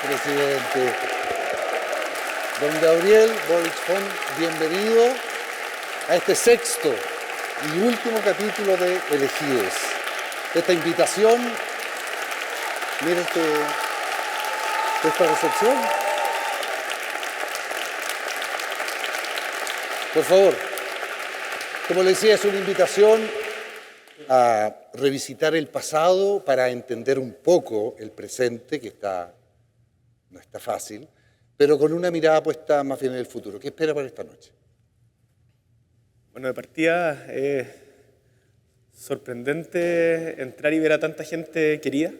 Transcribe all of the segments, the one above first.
Presidente. Don Gabriel Boric Font, bienvenido a este sexto y último capítulo de Elegidos. Esta invitación, mire esta recepción. Por favor, como le decía, es una invitación a revisitar el pasado para entender un poco el presente, que no está fácil, pero con una mirada puesta más bien en el futuro. ¿Qué espera para esta noche? Bueno, de partida es sorprendente entrar y ver a tanta gente querida,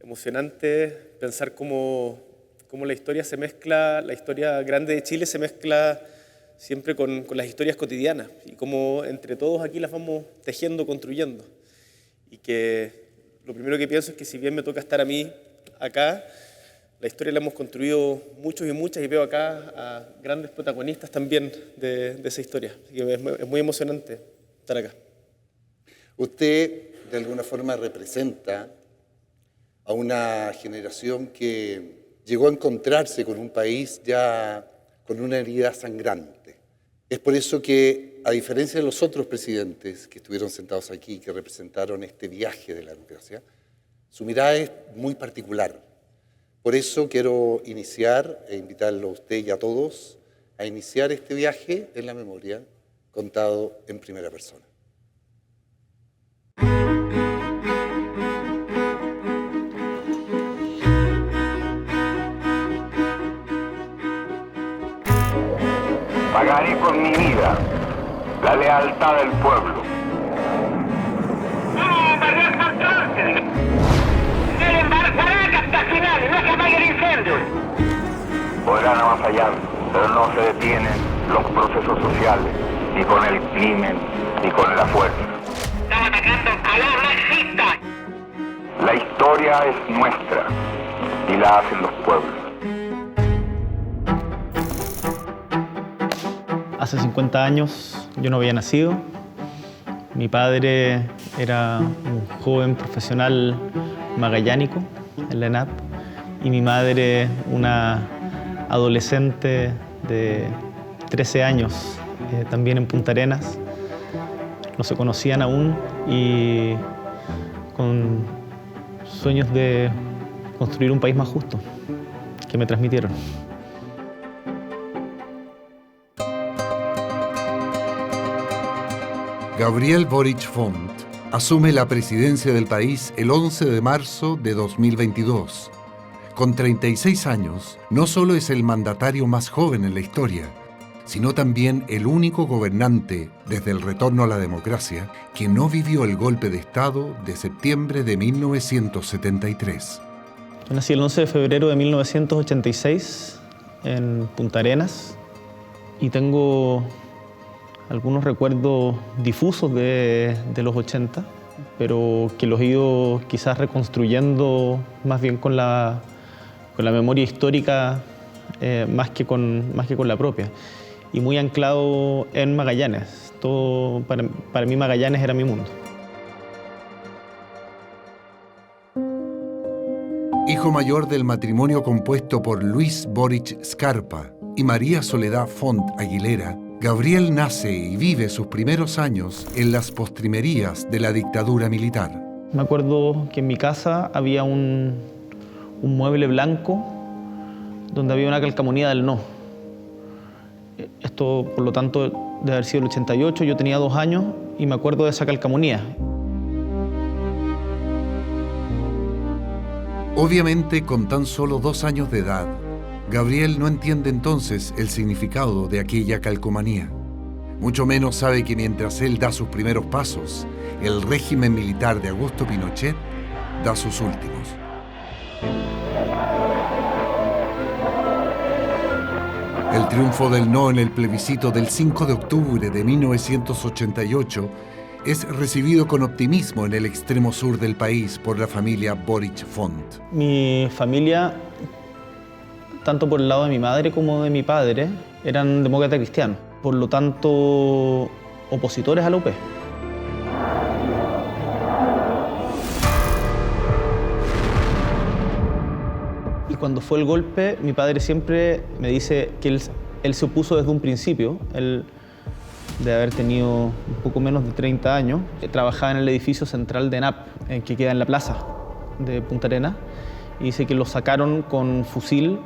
emocionante pensar cómo la historia se mezcla, la historia grande de Chile se mezcla siempre con las historias cotidianas y cómo entre todos aquí las vamos tejiendo, construyendo. Y que lo primero que pienso es que si bien me toca estar a mí acá, la historia la hemos construido muchos y muchas y veo acá a grandes protagonistas también de esa historia. Así que es muy emocionante estar acá. Usted, de alguna forma, representa a una generación que llegó a encontrarse con un país ya con una herida sangrante. Es por eso que, a diferencia de los otros presidentes que estuvieron sentados aquí, que representaron este viaje de la democracia, su mirada es muy particular. Por eso quiero iniciar e invitarlo a usted y a todos a iniciar este viaje en la memoria contado en primera persona. Pagaré con mi vida la lealtad del pueblo. Podrán avanzar, pero no se detienen los procesos sociales, ni con el crimen, ni con la fuerza. Estamos atacando a los marxistas. La historia es nuestra y la hacen los pueblos. Hace 50 años yo no había nacido. Mi padre era un joven profesional magallánico en la ENAP y mi madre una adolescente de 13 años, también en Punta Arenas. No se conocían aún y con sueños de construir un país más justo que me transmitieron. Gabriel Boric Font asume la presidencia del país el 11 de marzo de 2022. Con 36 años, no solo es el mandatario más joven en la historia, sino también el único gobernante desde el retorno a la democracia que no vivió el golpe de Estado de septiembre de 1973. Yo nací el 11 de febrero de 1986 en Punta Arenas y tengo algunos recuerdos difusos de los 80, pero que los he ido quizás reconstruyendo más bien con la memoria histórica más que con la propia. Y muy anclado en Magallanes. Todo, para mí Magallanes era mi mundo. Hijo mayor del matrimonio compuesto por Luis Boric Scarpa y María Soledad Font Aguilera, Gabriel nace y vive sus primeros años en las postrimerías de la dictadura militar. Me acuerdo que en mi casa había un mueble blanco donde había una calcamonía del no. Esto, por lo tanto, debe haber sido el 88, yo tenía 2 años y me acuerdo de esa calcamonía. Obviamente, con tan solo 2 años de edad, Gabriel no entiende entonces el significado de aquella calcomanía. Mucho menos sabe que mientras él da sus primeros pasos, el régimen militar de Augusto Pinochet da sus últimos. El triunfo del no en el plebiscito del 5 de octubre de 1988 es recibido con optimismo en el extremo sur del país por la familia Boric Font. Mi familia, tanto por el lado de mi madre como de mi padre, eran demócratas cristianos, por lo tanto opositores a la UP. Y cuando fue el golpe, mi padre siempre me dice que él se opuso desde un principio. Él, de haber tenido un poco menos de 30 años, trabajaba en el edificio central de ENAP, que queda en la plaza de Punta Arenas, y dice que lo sacaron con fusil,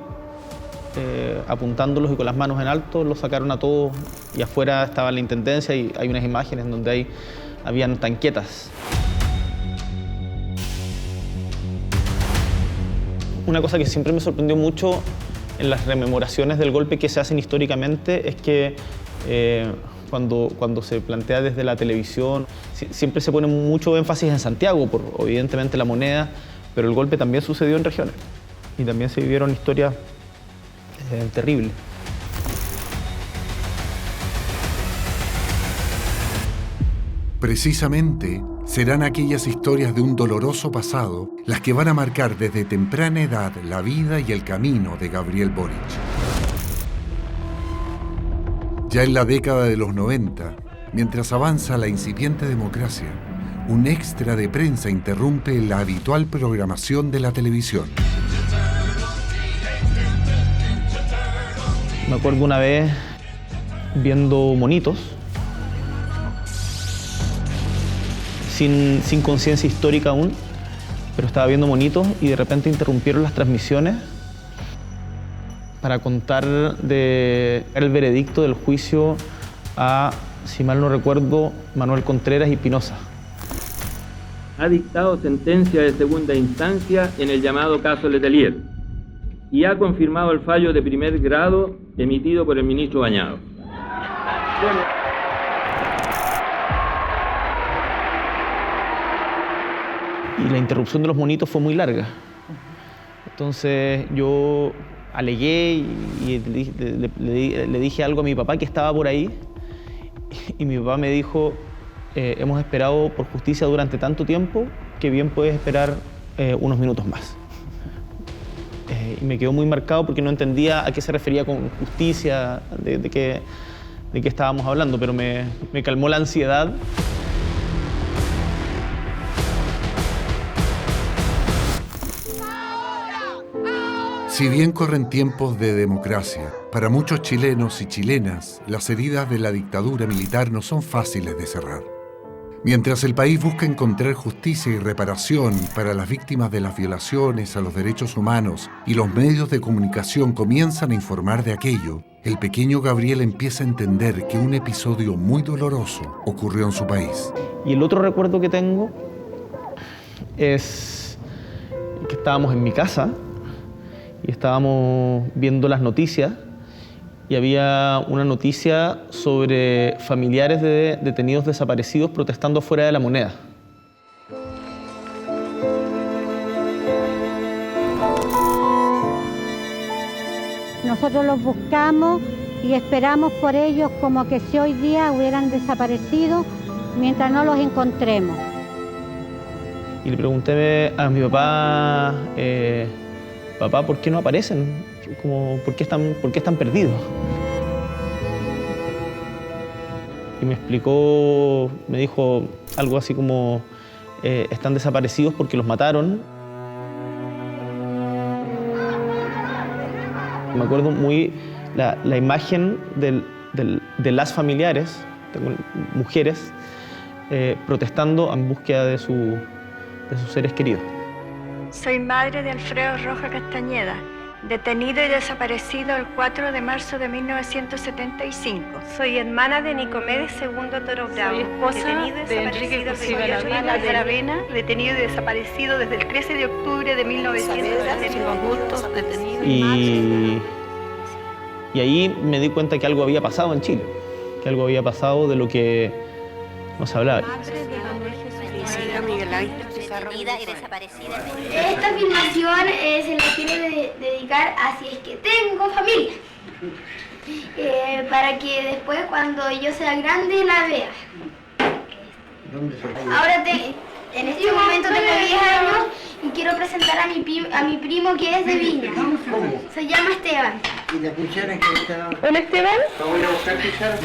apuntándolos y con las manos en alto, los sacaron a todos, y afuera estaba la intendencia y hay unas imágenes donde habían tanquetas. Una cosa que siempre me sorprendió mucho en las rememoraciones del golpe que se hacen históricamente es que cuando se plantea desde la televisión, siempre se pone mucho énfasis en Santiago, por evidentemente la moneda, pero el golpe también sucedió en regiones y también se vivieron historias terribles. Precisamente, serán aquellas historias de un doloroso pasado las que van a marcar desde temprana edad la vida y el camino de Gabriel Boric. Ya en la década de los 90, mientras avanza la incipiente democracia, un extra de prensa interrumpe la habitual programación de la televisión. Me acuerdo una vez viendo monitos, sin conciencia histórica aún, pero estaba viendo monitos y de repente interrumpieron las transmisiones para contar el veredicto del juicio a, si mal no recuerdo, Manuel Contreras y Pinoza. Ha dictado sentencia de segunda instancia en el llamado caso Letelier y ha confirmado el fallo de primer grado emitido por el ministro Bañado. Y la interrupción de los monitos fue muy larga. Entonces yo alegué y le dije algo a mi papá que estaba por ahí, y mi papá me dijo: hemos esperado por justicia durante tanto tiempo que bien puedes esperar unos minutos más. Y me quedó muy marcado porque no entendía a qué se refería con justicia, de qué estábamos hablando, pero me calmó la ansiedad. Si bien corren tiempos de democracia, para muchos chilenos y chilenas, las heridas de la dictadura militar no son fáciles de cerrar. Mientras el país busca encontrar justicia y reparación para las víctimas de las violaciones a los derechos humanos y los medios de comunicación comienzan a informar de aquello, el pequeño Gabriel empieza a entender que un episodio muy doloroso ocurrió en su país. Y el otro recuerdo que tengo es que estábamos en mi casa y estábamos viendo las noticias y había una noticia sobre familiares de detenidos desaparecidos protestando afuera de La Moneda. Nosotros los buscamos y esperamos por ellos como que si hoy día hubieran desaparecido mientras no los encontremos. Y le pregunté a mi papá, papá, ¿por qué no aparecen? ¿Por qué están perdidos? Y me explicó, me dijo algo así como, están desaparecidos porque los mataron. Me acuerdo muy la imagen de las familiares, mujeres, protestando en búsqueda de sus seres queridos. Soy madre de Alfredo Roja Castañeda detenido y desaparecido el 4 de marzo de 1975. Soy hermana de Nicomedes II Toro Bravo. Soy esposa de Enrique Aravena, detenido y desaparecido desde el 13 de octubre de 1975. Y ahí me di cuenta que algo había pasado en Chile, que algo había pasado de lo que no se hablaba. Esta filmación se la quiero dedicar a si es que tengo familia, para que después cuando yo sea grande la vea. Ahora en este momento tengo 10 años y quiero presentar a mi primo que es de Viña. Se llama Esteban. ¿Y la cuchara que está? ¿Hola, Esteban? Vamos a ir a buscar cuchara.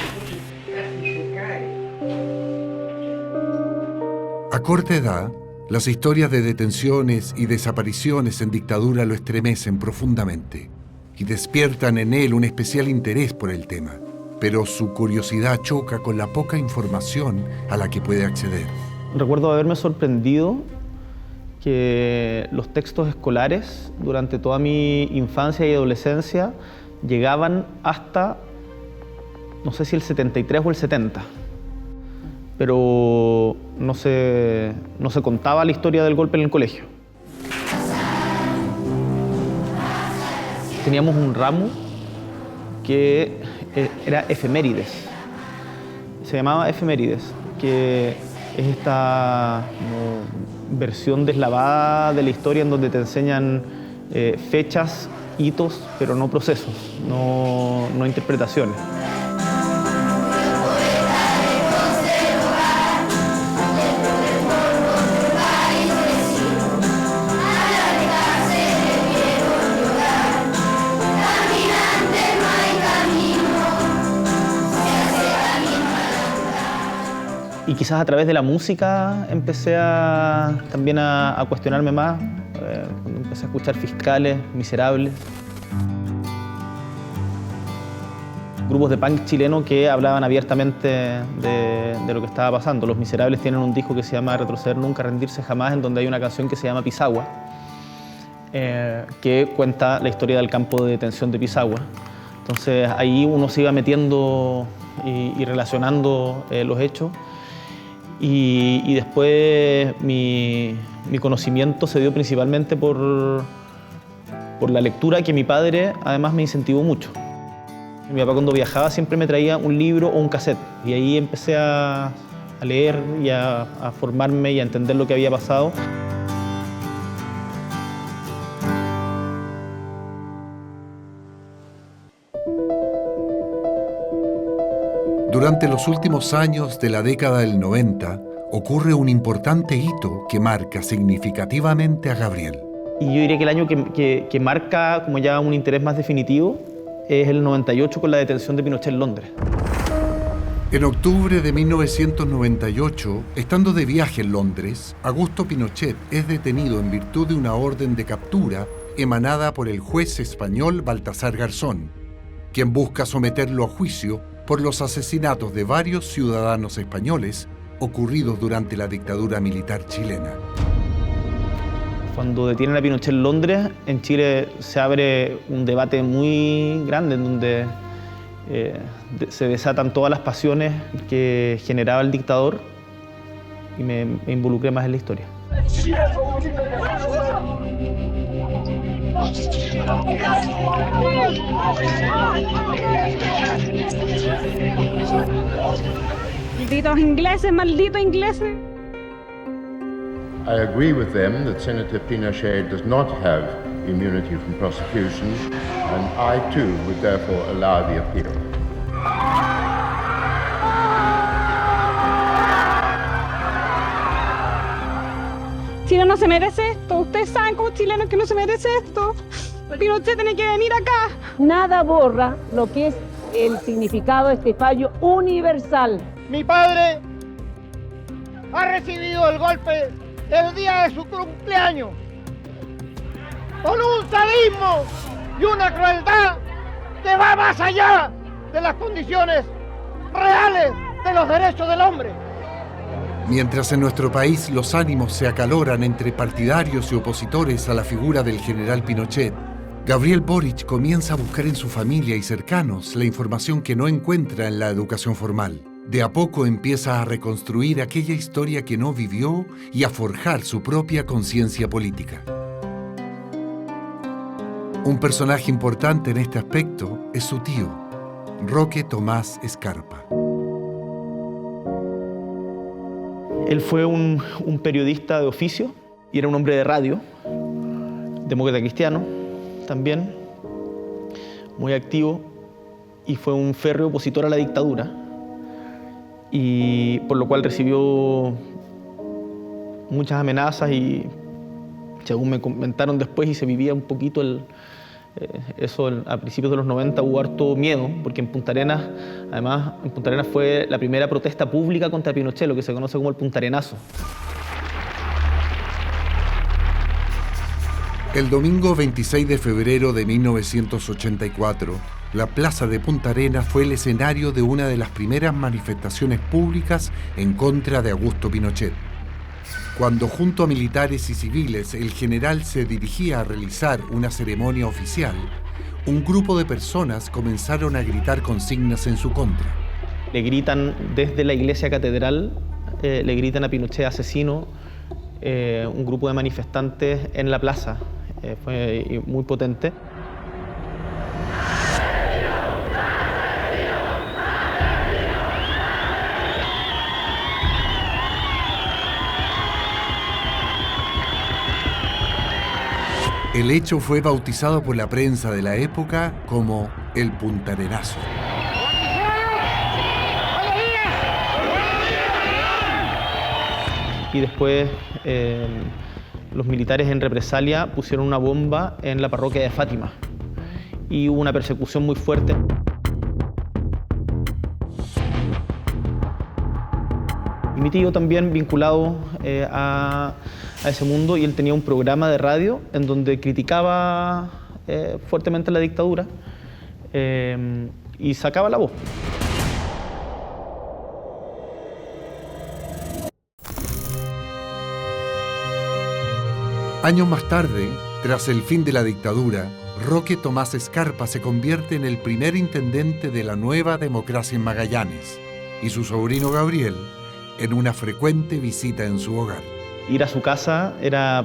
A corta edad, las historias de detenciones y desapariciones en dictadura lo estremecen profundamente y despiertan en él un especial interés por el tema, pero su curiosidad choca con la poca información a la que puede acceder. Recuerdo haberme sorprendido que los textos escolares durante toda mi infancia y adolescencia llegaban hasta, no sé si el 73 o el 70. Pero no se contaba la historia del golpe en el colegio. Teníamos un ramo que era efemérides. Se llamaba efemérides, que es esta versión deslavada de la historia en donde te enseñan fechas, hitos, pero no procesos, no interpretaciones. Y quizás a través de la música empecé también a cuestionarme más, cuando empecé a escuchar Fiscales, Miserables. Grupos de punk chileno que hablaban abiertamente de lo que estaba pasando. Los Miserables tienen un disco que se llama Retroceder Nunca, Rendirse Jamás, en donde hay una canción que se llama Pisagua, que cuenta la historia del campo de detención de Pisagua. Entonces ahí uno se iba metiendo y relacionando los hechos. Y después mi conocimiento se dio principalmente por la lectura, que mi padre además me incentivó mucho. Mi papá cuando viajaba siempre me traía un libro o un cassette, y ahí empecé a leer y a formarme y a entender lo que había pasado. Durante los últimos años de la década del 90, ocurre un importante hito que marca significativamente a Gabriel. Y yo diría que el año que marca como ya un interés más definitivo es el 98, con la detención de Pinochet en Londres. En octubre de 1998, estando de viaje en Londres, Augusto Pinochet es detenido en virtud de una orden de captura emanada por el juez español Baltasar Garzón, quien busca someterlo a juicio por los asesinatos de varios ciudadanos españoles ocurridos durante la dictadura militar chilena. Cuando detienen a Pinochet en Londres, en Chile se abre un debate muy grande en donde se desatan todas las pasiones que generaba el dictador, y me involucré más en la historia. Malditos ingleses, malditos ingleses. I agree with them that Senator Pinochet does not have immunity from prosecution, and I too would therefore allow the appeal. Chile no se merece esto. Ustedes saben como chilenos que no se merece esto. Pinochet tiene que venir acá. Nada borra lo que es el significado de este fallo universal. Mi padre ha recibido el golpe el día de su cumpleaños, con un sadismo y una crueldad que va más allá de las condiciones reales de los derechos del hombre. Mientras en nuestro país los ánimos se acaloran entre partidarios y opositores a la figura del general Pinochet, Gabriel Boric comienza a buscar en su familia y cercanos la información que no encuentra en la educación formal. De a poco empieza a reconstruir aquella historia que no vivió y a forjar su propia conciencia política. Un personaje importante en este aspecto es su tío, Roque Tomás Escarpa. Él fue un periodista de oficio y era un hombre de radio, demócrata cristiano también, muy activo, y fue un férreo opositor a la dictadura, y por lo cual recibió muchas amenazas y, según me comentaron después, y se vivía un poquito eso a principios de los 90, hubo harto miedo, porque en Punta Arenas, además, en Punta Arenas fue la primera protesta pública contra Pinochet, lo que se conoce como el puntarenazo. El domingo 26 de febrero de 1984, la plaza de Punta Arenas fue el escenario de una de las primeras manifestaciones públicas en contra de Augusto Pinochet. Cuando junto a militares y civiles el general se dirigía a realizar una ceremonia oficial, un grupo de personas comenzaron a gritar consignas en su contra. Le gritan desde la iglesia catedral, le gritan a Pinochet asesino, un grupo de manifestantes en la plaza. Fue muy potente. El hecho fue bautizado por la prensa de la época como el puntarenazo. Y después los militares en represalia pusieron una bomba en la parroquia de Fátima y hubo una persecución muy fuerte. Y mi tío también vinculado a ese mundo, y él tenía un programa de radio en donde criticaba fuertemente la dictadura y sacaba la voz. Años más tarde, tras el fin de la dictadura, Roque Tomás Escarpa se convierte en el primer intendente de la nueva democracia en Magallanes y su sobrino Gabriel en una frecuente visita en su hogar. Ir a su casa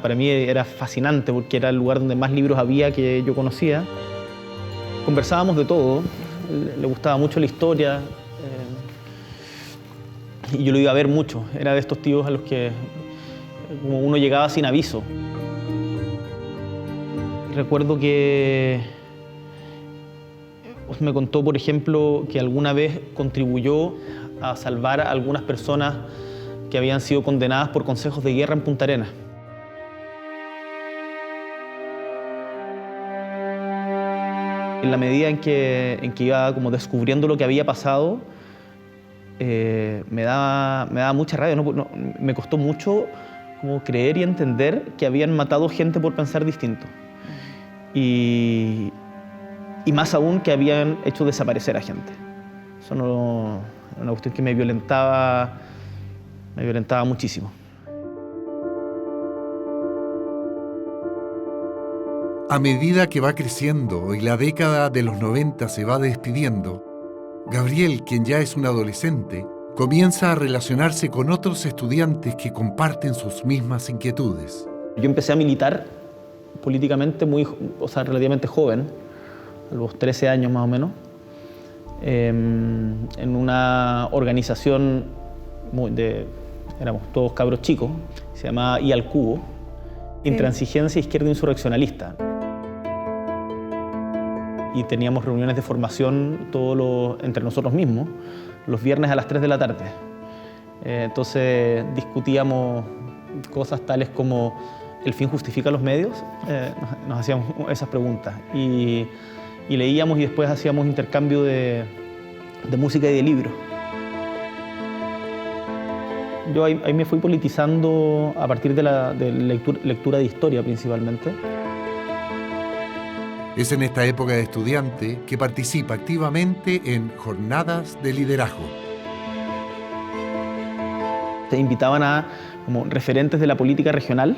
para mí era fascinante porque era el lugar donde más libros había que yo conocía. Conversábamos de todo, le gustaba mucho la historia y yo lo iba a ver mucho. Era de estos tíos a los que como uno llegaba sin aviso. Recuerdo que me contó, por ejemplo, que alguna vez contribuyó a salvar a algunas personas que habían sido condenadas por consejos de guerra en Punta Arenas. En la medida en que iba como descubriendo lo que había pasado, me daba mucha rabia. Me costó mucho como creer y entender que habían matado gente por pensar distinto. Y más aún que habían hecho desaparecer a gente. Eso no, era una cuestión que me violentaba muchísimo. A medida que va creciendo y la década de los 90 se va despidiendo, Gabriel, quien ya es un adolescente, comienza a relacionarse con otros estudiantes que comparten sus mismas inquietudes. Yo empecé a militar políticamente relativamente joven, a los 13 años más o menos, en una organización éramos todos cabros chicos, se llamaba I al Cubo, Intransigencia Izquierda Insurreccionalista. Y teníamos reuniones de formación entre nosotros mismos, los viernes a las 3 de la tarde. Entonces discutíamos cosas tales como ¿el fin justifica los medios? Nos hacíamos esas preguntas. Y leíamos y después hacíamos intercambio de música y de libros. Yo ahí me fui politizando a partir de lectura de historia principalmente. Es en esta época de estudiante que participa activamente en jornadas de liderazgo. Se invitaban a como referentes de la política regional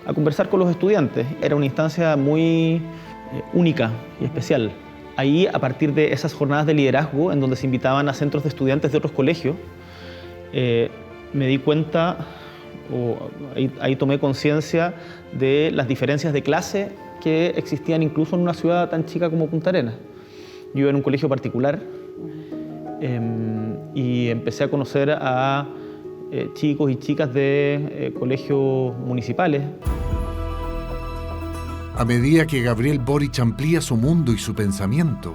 a conversar con los estudiantes. Era una instancia muy única y especial. Ahí, a partir de esas jornadas de liderazgo, en donde se invitaban a centros de estudiantes de otros colegios, me di cuenta, ahí tomé conciencia de las diferencias de clase que existían incluso en una ciudad tan chica como Punta Arenas. Yo iba en un colegio particular y empecé a conocer a chicos y chicas de colegios municipales. A medida que Gabriel Boric amplía su mundo y su pensamiento,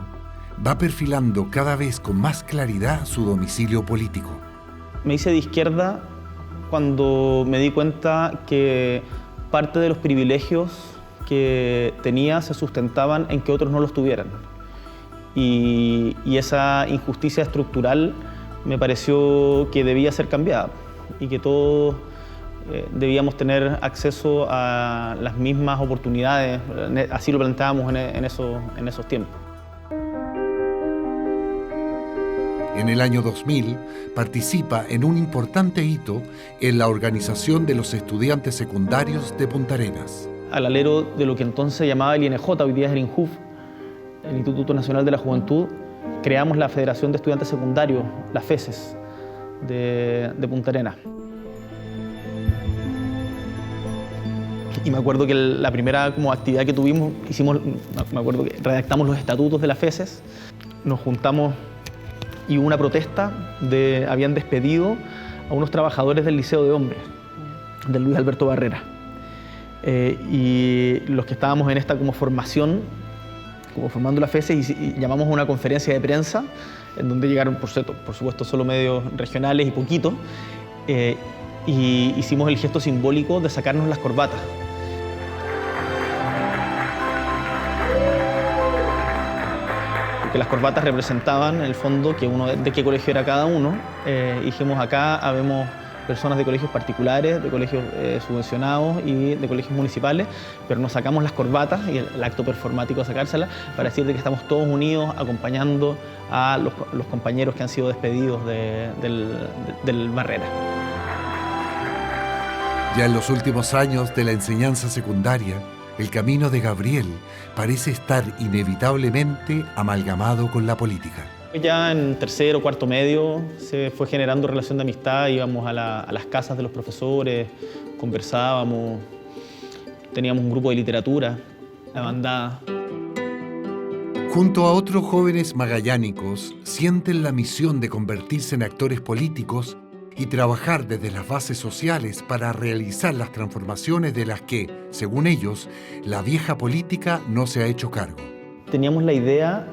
va perfilando cada vez con más claridad su domicilio político. Me hice de izquierda cuando me di cuenta que parte de los privilegios que tenía se sustentaban en que otros no los tuvieran. Y esa injusticia estructural me pareció que debía ser cambiada y que todos debíamos tener acceso a las mismas oportunidades. Así lo planteábamos en esos tiempos. En el año 2000 participa en un importante hito en la organización de los estudiantes secundarios de Punta Arenas. Al alero de lo que entonces se llamaba el INJ, hoy día es el INJUF, el Instituto Nacional de la Juventud, creamos la Federación de Estudiantes Secundarios, la FESES, de Punta Arenas. Y me acuerdo que la primera actividad que tuvimos, me acuerdo que redactamos los estatutos de la FESES, nos juntamos y hubo una protesta habían despedido a unos trabajadores del Liceo de Hombres, del Luis Alberto Barrera. Y los que estábamos en esta formación, formando la FESES, y llamamos a una conferencia de prensa, en donde llegaron, por supuesto, solo medios regionales y poquitos, y hicimos el gesto simbólico de sacarnos las corbatas. Porque las corbatas representaban, en el fondo, de qué colegio era cada uno. Dijimos, acá habemos personas de colegios particulares, de colegios subvencionados y de colegios municipales, pero nos sacamos las corbatas y el acto performático de sacárselas para decir que estamos todos unidos acompañando a los compañeros que han sido despedidos del Barrera. Ya en los últimos años de la enseñanza secundaria, el camino de Gabriel parece estar inevitablemente amalgamado con la política. Ya en tercero o cuarto medio se fue generando relación de amistad, íbamos a las casas de los profesores, conversábamos, teníamos un grupo de literatura, la bandada. Junto a otros jóvenes magallánicos, sienten la misión de convertirse en actores políticos y trabajar desde las bases sociales para realizar las transformaciones de las que, según ellos, la vieja política no se ha hecho cargo. Teníamos la idea,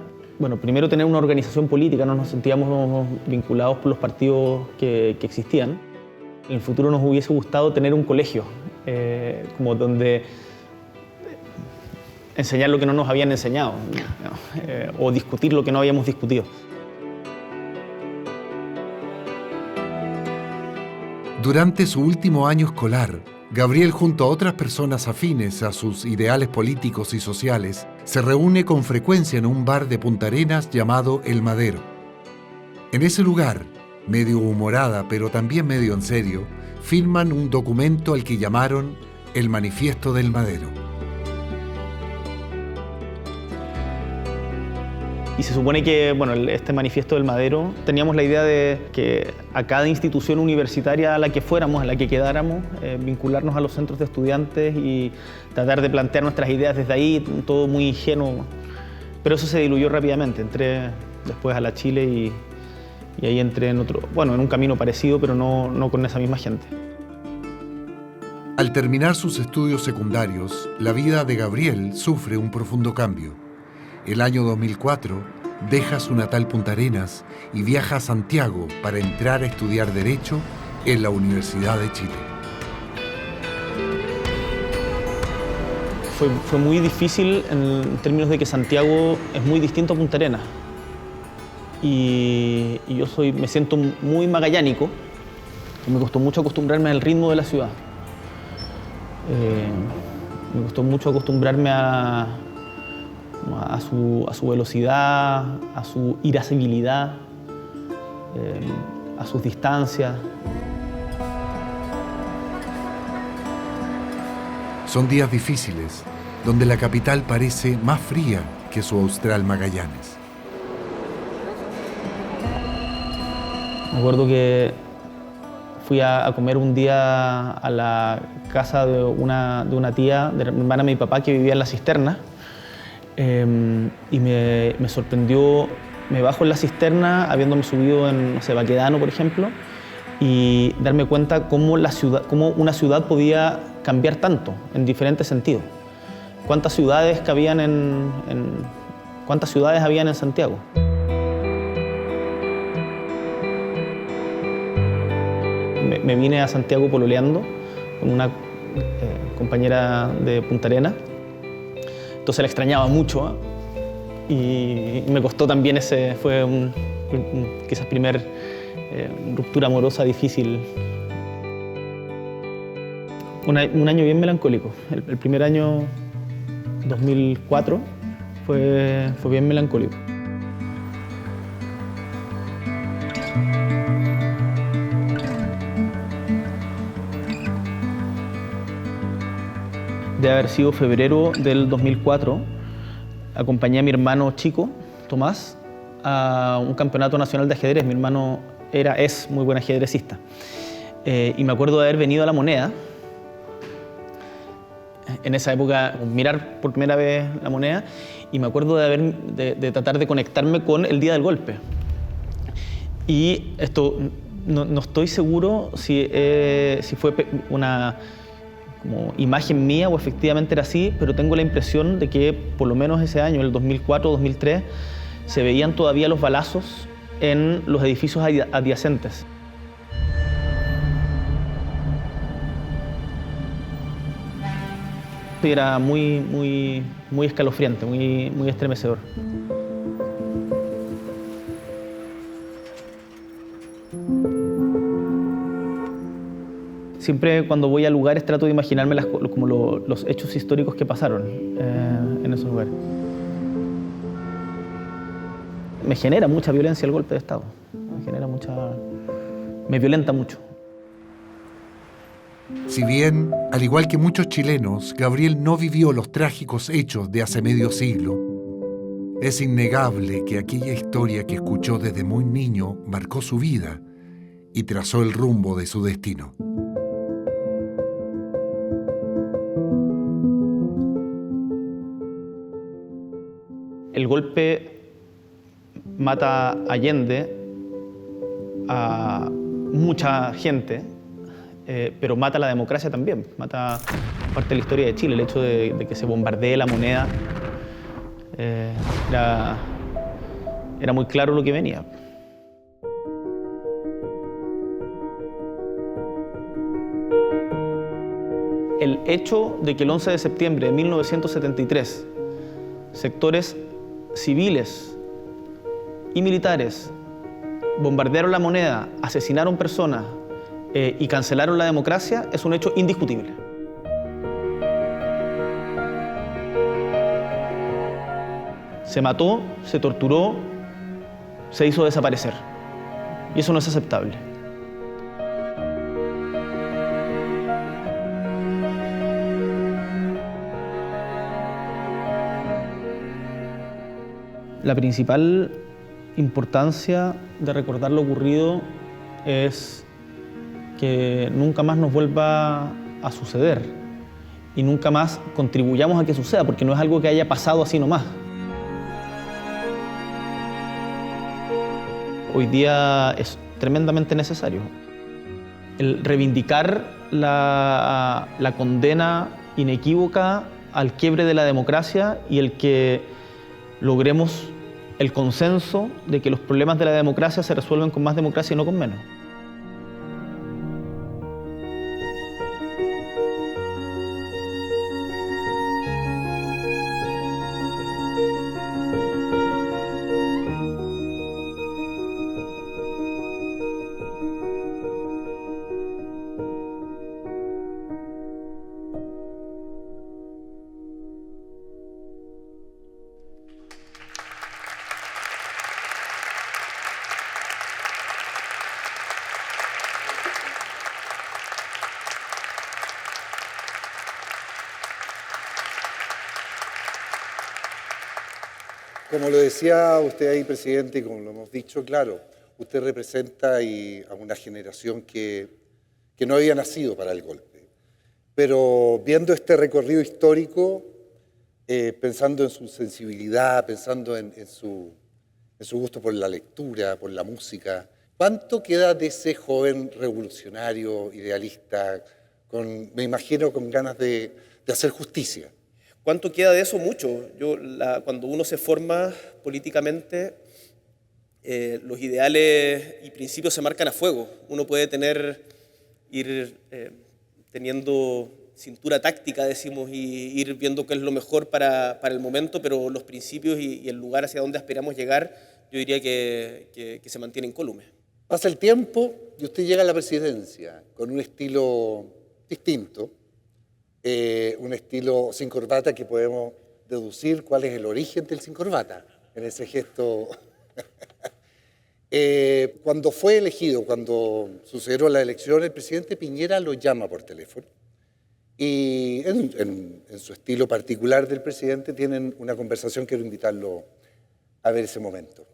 primero tener una organización política, no nos sentíamos vinculados por los partidos que existían. En el futuro nos hubiese gustado tener un colegio, donde enseñar lo que no nos habían enseñado, o discutir lo que no habíamos discutido. Durante su último año escolar, Gabriel, junto a otras personas afines a sus ideales políticos y sociales, se reúne con frecuencia en un bar de Punta Arenas llamado El Madero. En ese lugar, medio humorada pero también medio en serio, firman un documento al que llamaron el Manifiesto del Madero. Y se supone que este Manifiesto del Madero, teníamos la idea de que a cada institución universitaria a la que fuéramos, a la que quedáramos, vincularnos a los centros de estudiantes y tratar de plantear nuestras ideas desde ahí, todo muy ingenuo. Pero eso se diluyó rápidamente. Entré después a la Chile y ahí entré en un camino parecido, pero no con esa misma gente. Al terminar sus estudios secundarios, la vida de Gabriel sufre un profundo cambio. El año 2004 deja su natal Punta Arenas y viaja a Santiago para entrar a estudiar Derecho en la Universidad de Chile. Fue muy difícil en términos de que Santiago es muy distinto a Punta Arenas. Y yo me siento muy magallánico y me costó mucho acostumbrarme al ritmo de la ciudad. Me costó mucho acostumbrarme a su velocidad, a su irascibilidad, a sus distancias. Son días difíciles, donde la capital parece más fría que su austral Magallanes. Me acuerdo que fui a comer un día a la casa de una tía, de la hermana de mi papá, que vivía en La Cisterna, y me sorprendió. Me bajo en La Cisterna, habiéndome subido en, no sé, Baquedano, por ejemplo, y darme cuenta cómo una ciudad podía cambiar tanto en diferentes sentidos. ¿Cuántas ciudades habían en Santiago? Me vine a Santiago pololeando con una compañera de Punta Arenas, entonces la extrañaba mucho, y me costó también fue quizás primer ruptura amorosa difícil. Un año bien melancólico. El primer año, 2004, fue bien melancólico. De haber sido febrero del 2004, acompañé a mi hermano chico, Tomás, a un campeonato nacional de ajedrez. Mi hermano es muy buen ajedrecista. Y me acuerdo de haber venido a La Moneda. En esa época, mirar por primera vez La Moneda, y me acuerdo de tratar de conectarme con el día del golpe. Y esto, no estoy seguro si fue una como imagen mía o efectivamente era así, pero tengo la impresión de que por lo menos ese año, el 2004-2003, se veían todavía los balazos en los edificios adyacentes. Era muy escalofriante, muy estremecedor. Siempre cuando voy a lugares trato de imaginarme los hechos históricos que pasaron en esos lugares. Me genera mucha violencia el golpe de Estado. Me violenta mucho. Si bien, al igual que muchos chilenos, Gabriel no vivió los trágicos hechos de hace medio siglo, es innegable que aquella historia que escuchó desde muy niño marcó su vida y trazó el rumbo de su destino. El golpe mata a Allende, a mucha gente, pero mata a la democracia también, mata parte de la historia de Chile. El hecho de que se bombardee La Moneda era muy claro lo que venía. El hecho de que el 11 de septiembre de 1973 sectores civiles y militares bombardearon La Moneda, asesinaron personas y cancelaron la democracia es un hecho indiscutible. Se mató, se torturó, se hizo desaparecer. Y eso no es aceptable. La principal importancia de recordar lo ocurrido es que nunca más nos vuelva a suceder y nunca más contribuyamos a que suceda, porque no es algo que haya pasado así nomás. Hoy día es tremendamente necesario el reivindicar la condena inequívoca al quiebre de la democracia y el que logremos el consenso de que los problemas de la democracia se resuelven con más democracia y no con menos. Como lo decía usted ahí, presidente, y como lo hemos dicho, claro, usted representa a una generación que no había nacido para el golpe. Pero viendo este recorrido histórico, pensando en su sensibilidad, pensando en su gusto por la lectura, por la música, ¿cuánto queda de ese joven revolucionario, idealista, me imagino con ganas de hacer justicia? ¿Cuánto queda de eso? Mucho. Cuando uno se forma políticamente, los ideales y principios se marcan a fuego. Uno puede ir teniendo cintura táctica, decimos, y ir viendo qué es lo mejor para el momento, pero los principios y el lugar hacia donde aspiramos llegar, yo diría que se mantiene incólume. Pasa el tiempo y usted llega a la presidencia con un estilo distinto, un estilo sin corbata que podemos deducir cuál es el origen del sin corbata, en ese gesto. Cuando fue elegido, cuando sucedieron las elecciones, el presidente Piñera lo llama por teléfono y en su estilo particular del presidente tienen una conversación. Quiero invitarlo a ver ese momento.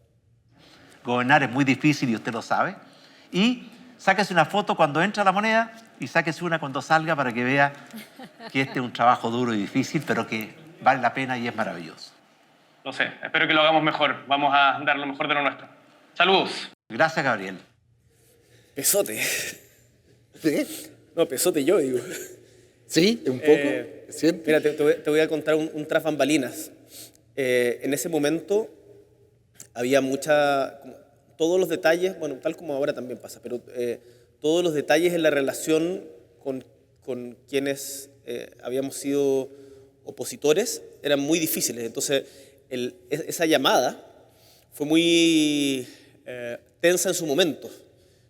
Gobernar es muy difícil y usted lo sabe. Y sáquese una foto cuando entra la moneda y sáquese una cuando salga para que vea que este es un trabajo duro y difícil, pero que vale la pena y es maravilloso. Lo sé, espero que lo hagamos mejor. Vamos a dar lo mejor de lo nuestro. ¡Saludos! Gracias, Gabriel. Pesote. ¿Sí? No, pesote yo, digo. ¿Sí? ¿Un poco? Mira, te voy a contar un tras bambalinas. En ese momento había todos los detalles, bueno, tal como ahora también pasa, pero todos los detalles en la relación con quienes habíamos sido opositores eran muy difíciles. Entonces, esa llamada fue muy tensa en su momento.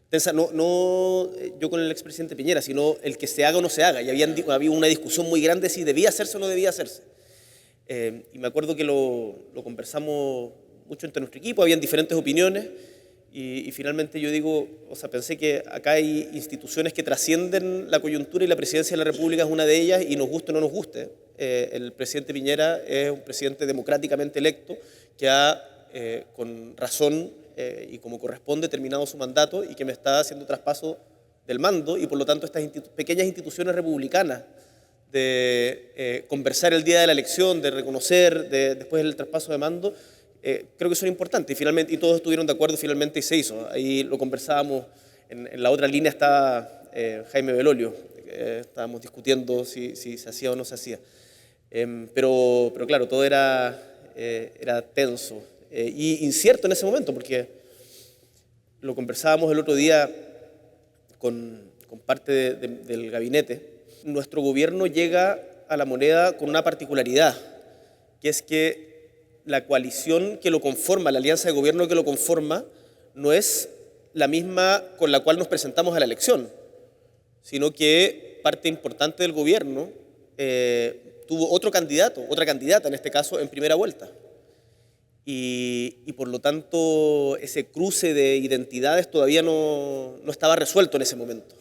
Tensa, no yo con el expresidente Piñera, sino el que se haga o no se haga. Y había una discusión muy grande si debía hacerse o no debía hacerse. Y me acuerdo que lo conversamos mucho entre nuestro equipo, habían diferentes opiniones. Y finalmente yo digo, pensé que acá hay instituciones que trascienden la coyuntura y la presidencia de la República es una de ellas, y nos guste o no nos guste. El presidente Piñera es un presidente democráticamente electo que ha, con razón y como corresponde, terminado su mandato y que me está haciendo traspaso del mando, y por lo tanto estas pequeñas instituciones republicanas de conversar el día de la elección, de reconocer después el traspaso de mando, creo que son importantes, y todos estuvieron de acuerdo finalmente y se hizo. Ahí lo conversábamos, en la otra línea está Jaime Belolio, estábamos discutiendo si se hacía o no se hacía. Pero claro, todo era tenso y incierto en ese momento, porque lo conversábamos el otro día con parte del gabinete. Nuestro gobierno llega a la moneda con una particularidad, que es que la coalición que lo conforma, la alianza de gobierno que lo conforma, no es la misma con la cual nos presentamos a la elección, sino que parte importante del gobierno tuvo otro candidato, otra candidata en este caso, en primera vuelta. Y por lo tanto ese cruce de identidades todavía no estaba resuelto en ese momento.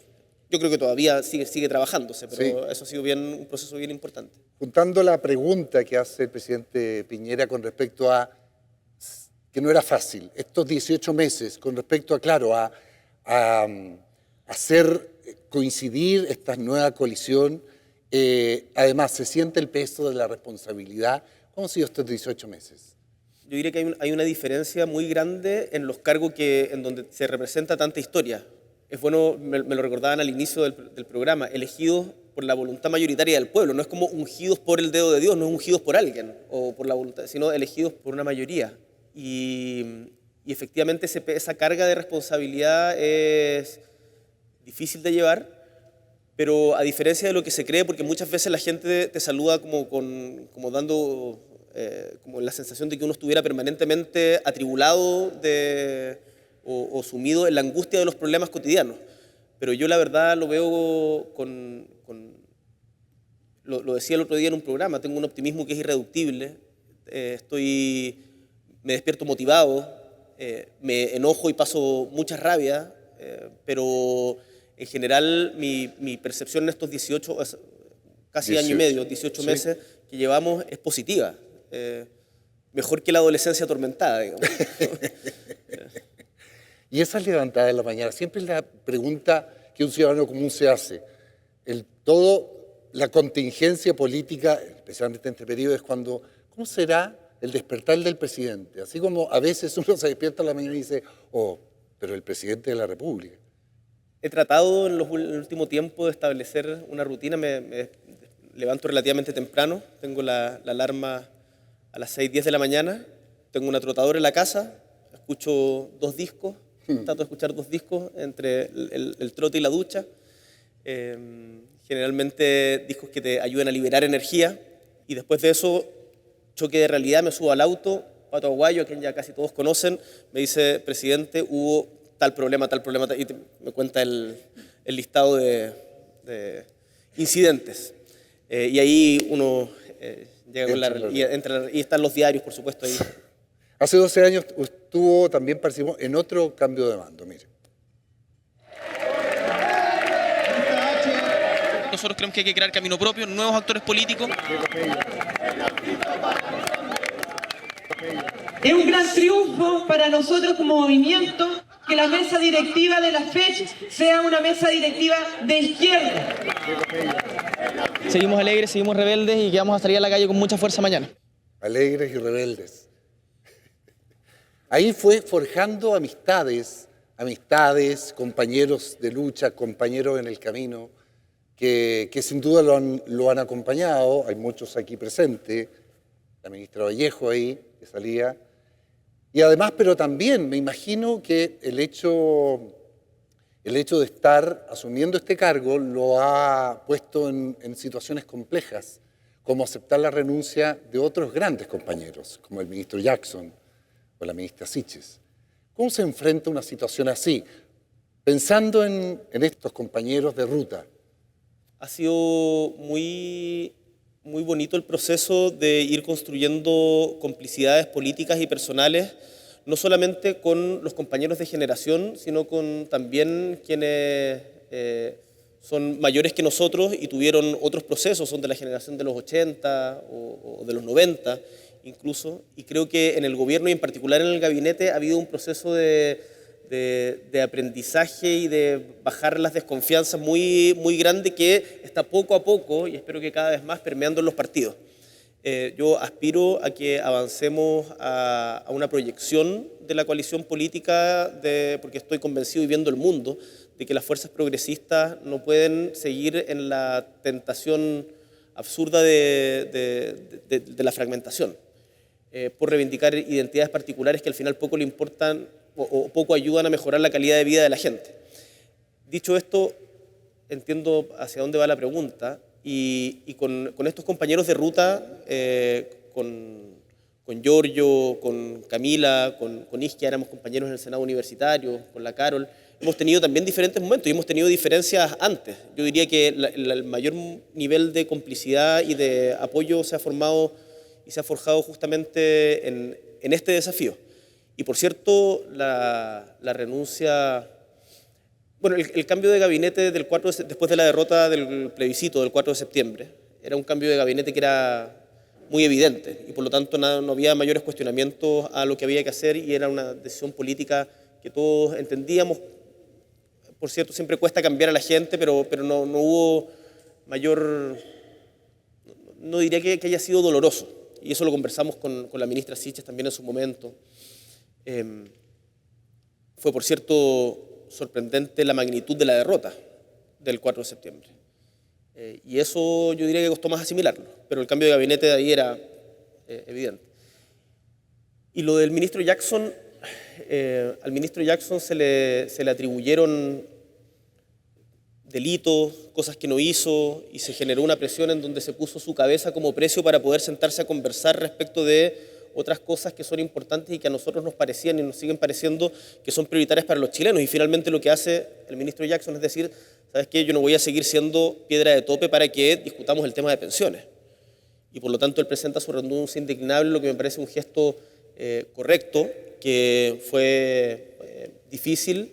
Yo creo que todavía sigue trabajándose, pero sí, eso ha sido un proceso bien importante. Juntando la pregunta que hace el presidente Piñera con respecto a que no era fácil, estos 18 meses, con respecto a hacer coincidir esta nueva coalición, además se siente el peso de la responsabilidad. ¿Cómo han sido estos 18 meses? Yo diría que hay una diferencia muy grande en los cargos en donde se representa tanta historia. Es bueno, me lo recordaban al inicio del programa, elegidos por la voluntad mayoritaria del pueblo. No es como ungidos por el dedo de Dios, no es ungidos por alguien o por la voluntad, sino elegidos por una mayoría. Y efectivamente esa carga de responsabilidad es difícil de llevar, pero a diferencia de lo que se cree, porque muchas veces la gente te saluda como dando como la sensación de que uno estuviera permanentemente atribulado o sumido en la angustia de los problemas cotidianos. Pero yo la verdad lo veo lo decía el otro día en un programa, tengo un optimismo que es irreductible, me despierto motivado, me enojo y paso mucha rabia, pero en general mi percepción en estos 18, casi año y medio, 18 meses que llevamos es positiva. mejor que la adolescencia atormentada, digamos. Y esa levantada en la mañana, siempre es la pregunta que un ciudadano común se hace. La contingencia política, especialmente entre periodos, es cuando, ¿cómo será el despertar del presidente? Así como a veces uno se despierta en la mañana y dice, oh, pero el presidente de la República. He tratado en el último tiempo de establecer una rutina, me levanto relativamente temprano, tengo la alarma a las 6:10 de la mañana, tengo una trotadora en la casa, escucho 2 discos, trato de escuchar 2 discos entre el trote y la ducha, generalmente discos que te ayuden a liberar energía, y después de eso, choque de realidad, me subo al auto, Pato Aguayo, a quien ya casi todos conocen, me dice, presidente, hubo tal problema, y me cuenta el listado de incidentes. Y ahí uno llega con y están los diarios, por supuesto, ahí. Hace 12 años también participó en otro cambio de mando, mire. Nosotros creemos que hay que crear camino propio, nuevos actores políticos. Es un gran triunfo para nosotros como movimiento que la mesa directiva de la FECH sea una mesa directiva de izquierda. Seguimos alegres, seguimos rebeldes y que vamos a salir a la calle con mucha fuerza mañana. Alegres y rebeldes. Ahí fue forjando amistades, compañeros de lucha, compañeros en el camino, que sin duda lo han acompañado. Hay muchos aquí presentes, la ministra Vallejo ahí, que salía. Y además, pero también me imagino que el hecho de estar asumiendo este cargo lo ha puesto en situaciones complejas, como aceptar la renuncia de otros grandes compañeros, como el ministro Jackson o la ministra Siches. ¿Cómo se enfrenta una situación así? Pensando en estos compañeros de ruta. Ha sido muy bonito el proceso de ir construyendo complicidades políticas y personales, no solamente con los compañeros de generación, sino con también quienes son mayores que nosotros y tuvieron otros procesos, son de la generación de los 80 o de los 90 incluso, y creo que en el gobierno y en particular en el gabinete ha habido un proceso de aprendizaje y de bajar las desconfianzas muy grande que está poco a poco, y espero que cada vez más, permeando en los partidos. Yo aspiro a que avancemos a una proyección de la coalición política, porque estoy convencido y viendo el mundo, de que las fuerzas progresistas no pueden seguir en la tentación absurda de la fragmentación, por reivindicar identidades particulares que al final poco le importan o poco ayudan a mejorar la calidad de vida de la gente. Dicho esto, entiendo hacia dónde va la pregunta, y con estos compañeros de ruta, con Giorgio, con Camila, con Isquia, éramos compañeros en el Senado Universitario, con la Carol, hemos tenido también diferentes momentos y hemos tenido diferencias antes. Yo diría que el mayor nivel de complicidad y de apoyo se ha formado y se ha forjado justamente en este desafío. Y por cierto, la renuncia, bueno, el cambio de gabinete después de la derrota del plebiscito del 4 de septiembre, era un cambio de gabinete que era muy evidente y por lo tanto no había mayores cuestionamientos a lo que había que hacer y era una decisión política que todos entendíamos. Por cierto, siempre cuesta cambiar a la gente, pero no hubo mayor, no diría que haya sido doloroso. Y eso lo conversamos con la ministra Siches también en su momento. Fue, por cierto, sorprendente la magnitud de la derrota del 4 de septiembre. Y eso yo diría que costó más asimilarlo, pero el cambio de gabinete de ahí era evidente. Y lo del ministro Jackson, al ministro Jackson se le atribuyeron delitos, cosas que no hizo, y se generó una presión en donde se puso su cabeza como precio para poder sentarse a conversar respecto de otras cosas que son importantes y que a nosotros nos parecían y nos siguen pareciendo que son prioritarias para los chilenos. Y finalmente lo que hace el ministro Jackson es decir, ¿sabes qué? Yo no voy a seguir siendo piedra de tope para que discutamos el tema de pensiones. Y por lo tanto él presenta su renuncia indignable, lo que me parece un gesto correcto, que fue difícil.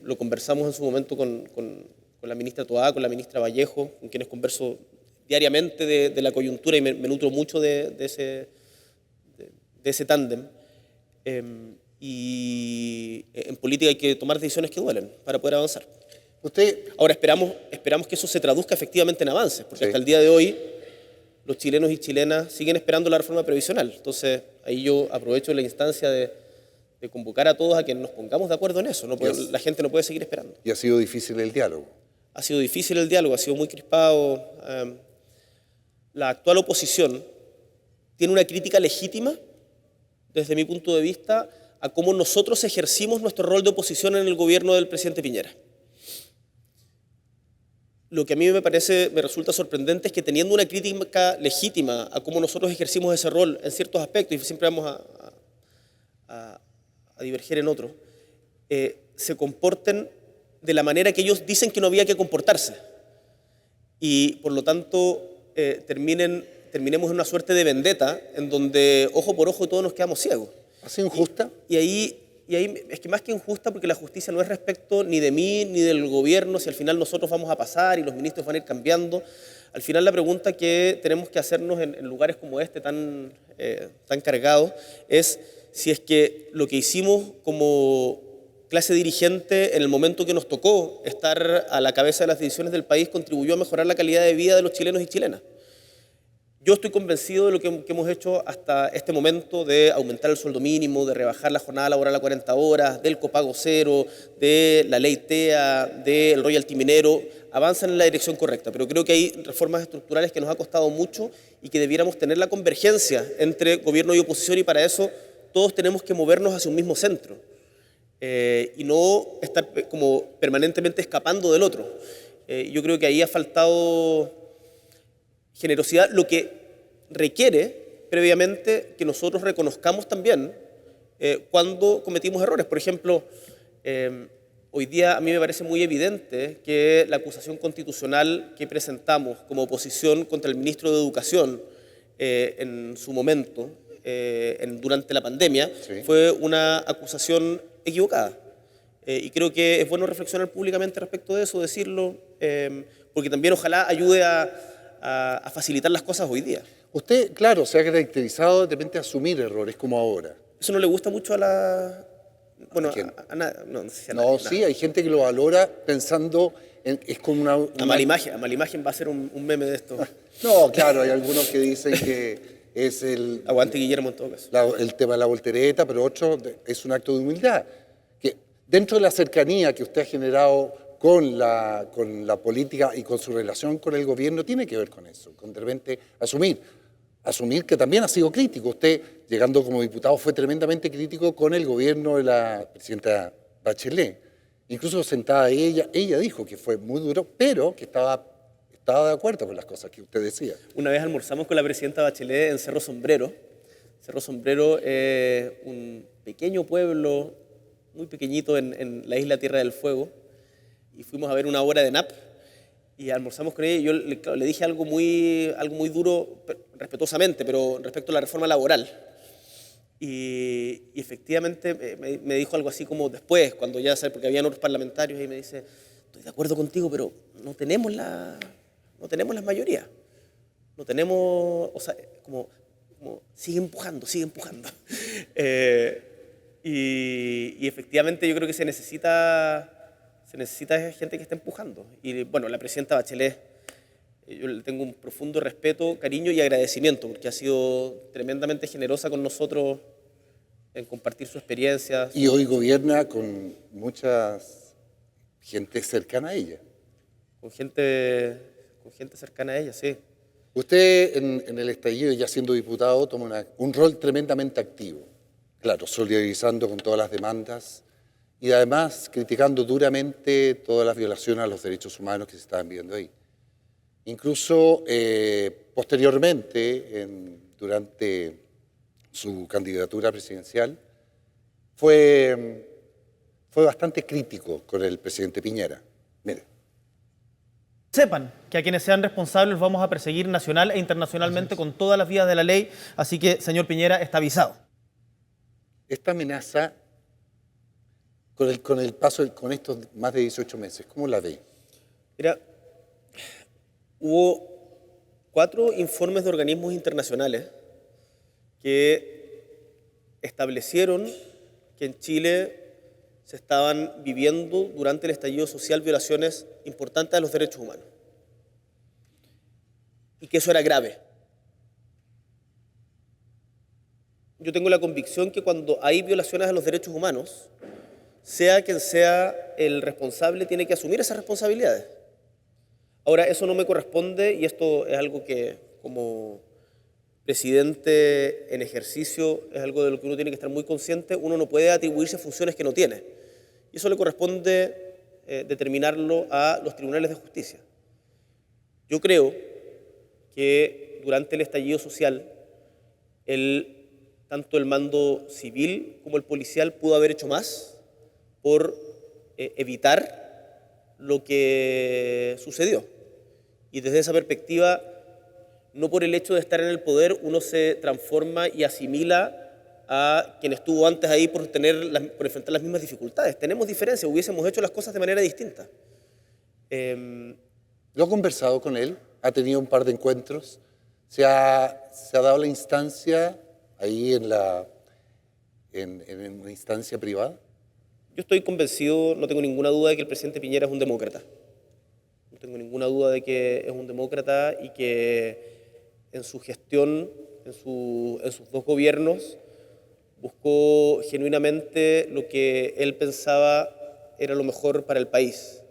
Lo conversamos en su momento con la ministra Toá, con la ministra Vallejo, con quienes converso diariamente de la coyuntura y me nutro mucho de ese tándem. Y en política hay que tomar decisiones que duelen para poder avanzar. Ahora esperamos que eso se traduzca efectivamente en avances, porque hasta el día de hoy los chilenos y chilenas siguen esperando la reforma previsional. Entonces ahí yo aprovecho la instancia de convocar a todos a que nos pongamos de acuerdo en eso. La gente no puede seguir esperando. ¿Y ha sido difícil el diálogo? Ha sido difícil el diálogo, ha sido muy crispado. La actual oposición tiene una crítica legítima, desde mi punto de vista, a cómo nosotros ejercimos nuestro rol de oposición en el gobierno del presidente Piñera. Lo que a mí me resulta sorprendente es que, teniendo una crítica legítima a cómo nosotros ejercimos ese rol en ciertos aspectos, y siempre vamos a diverger en otros, se comporten de la manera que ellos dicen que no había que comportarse. Y por lo tanto terminemos en una suerte de vendetta en donde ojo por ojo todos nos quedamos ciegos. ¿Ha sido injusta? Y ahí es que más que injusta, porque la justicia no es respecto ni de mí ni del gobierno, si al final nosotros vamos a pasar y los ministros van a ir cambiando. Al final la pregunta que tenemos que hacernos en lugares como este tan cargados es si es que lo que hicimos como clase dirigente en el momento que nos tocó estar a la cabeza de las decisiones del país contribuyó a mejorar la calidad de vida de los chilenos y chilenas. Yo estoy convencido de lo que hemos hecho hasta este momento, de aumentar el sueldo mínimo, de rebajar la jornada laboral a 40 horas, del copago cero, de la ley TEA, del royalty minero, avanzan en la dirección correcta, pero creo que hay reformas estructurales que nos ha costado mucho y que debiéramos tener la convergencia entre gobierno y oposición, y para eso todos tenemos que movernos hacia un mismo centro y no estar como permanentemente escapando del otro. Yo creo que ahí ha faltado generosidad, lo que requiere previamente que nosotros reconozcamos también cuando cometimos errores. Por ejemplo, hoy día a mí me parece muy evidente que la acusación constitucional que presentamos como oposición contra el ministro de Educación en su momento, durante la pandemia, fue una acusación equivocada. Y creo que es bueno reflexionar públicamente respecto de eso, decirlo, porque también ojalá ayude a facilitar las cosas hoy día. Usted, claro, se ha caracterizado de repente a asumir errores, como ahora. Eso no le gusta mucho a la... Bueno, no sé si a nadie. No, sí, hay gente que lo valora pensando en... Es como una... A mala imagen va a ser un meme de esto. No, claro, hay algunos que dicen que es el... Aguante Guillermo en todo caso. El tema de la voltereta, pero otro es un acto de humildad. Que dentro de la cercanía que usted ha generado con la política y con su relación con el gobierno, tiene que ver con eso, con de repente asumir que también ha sido crítico. Usted, llegando como diputado, fue tremendamente crítico con el gobierno de la presidenta Bachelet. Incluso sentada ella dijo que fue muy duro, pero que estaba de acuerdo con las cosas que usted decía. Una vez almorzamos con la presidenta Bachelet en Cerro Sombrero. Cerro Sombrero es un pequeño pueblo, muy pequeñito en la isla Tierra del Fuego, y fuimos a ver una obra de NAP y almorzamos con ella, y yo le dije algo muy duro, respetuosamente, pero respecto a la reforma laboral. Y efectivamente me dijo algo así como después, cuando ya sabes, porque habían otros parlamentarios, y me dice: estoy de acuerdo contigo, pero no tenemos las mayorías. No tenemos, o sea, como sigue empujando. Y efectivamente yo creo que se necesita gente que esté empujando. Y bueno, la presidenta Bachelet, yo le tengo un profundo respeto, cariño y agradecimiento, porque ha sido tremendamente generosa con nosotros en compartir su experiencia. Y hoy gobierna con mucha gente cercana a ella. Con gente cercana a ella, sí. Usted en el estallido, ya siendo diputado, toma un rol tremendamente activo. Claro, solidarizando con todas las demandas y además criticando duramente todas las violaciones a los derechos humanos que se estaban viendo ahí. Incluso posteriormente, durante su candidatura presidencial, fue bastante crítico con el presidente Piñera. Mire. Sepan que a quienes sean responsables los vamos a perseguir nacional e internacionalmente con todas las vías de la ley, así que, señor Piñera, está avisado. Esta amenaza, con el paso, con estos más de 18 meses, ¿cómo la ve? Mira, hubo 4 informes de organismos internacionales que establecieron que en Chile se estaban viviendo durante el estallido social violaciones importantes a los derechos humanos y que eso era grave. Yo tengo la convicción que cuando hay violaciones a los derechos humanos, sea quien sea el responsable, tiene que asumir esas responsabilidades. Ahora, eso no me corresponde y esto es algo que como presidente en ejercicio es algo de lo que uno tiene que estar muy consciente. Uno no puede atribuirse funciones que no tiene. Y eso le corresponde determinarlo a los tribunales de justicia. Yo creo que durante el estallido social, tanto el mando civil como el policial pudo haber hecho más por evitar lo que sucedió. Y desde esa perspectiva, no por el hecho de estar en el poder uno se transforma y asimila a quien estuvo antes ahí por enfrentar las mismas dificultades. Tenemos diferencias, hubiésemos hecho las cosas de manera distinta. ¿Lo ha conversado con él? ¿Ha tenido un par de encuentros? ¿Se ha dado la instancia ahí en una instancia privada? Yo estoy convencido, no tengo ninguna duda de que el presidente Piñera es un demócrata. No tengo ninguna duda de que es un demócrata y que en su gestión, en sus dos gobiernos, buscó genuinamente lo que él pensaba era lo mejor para el país.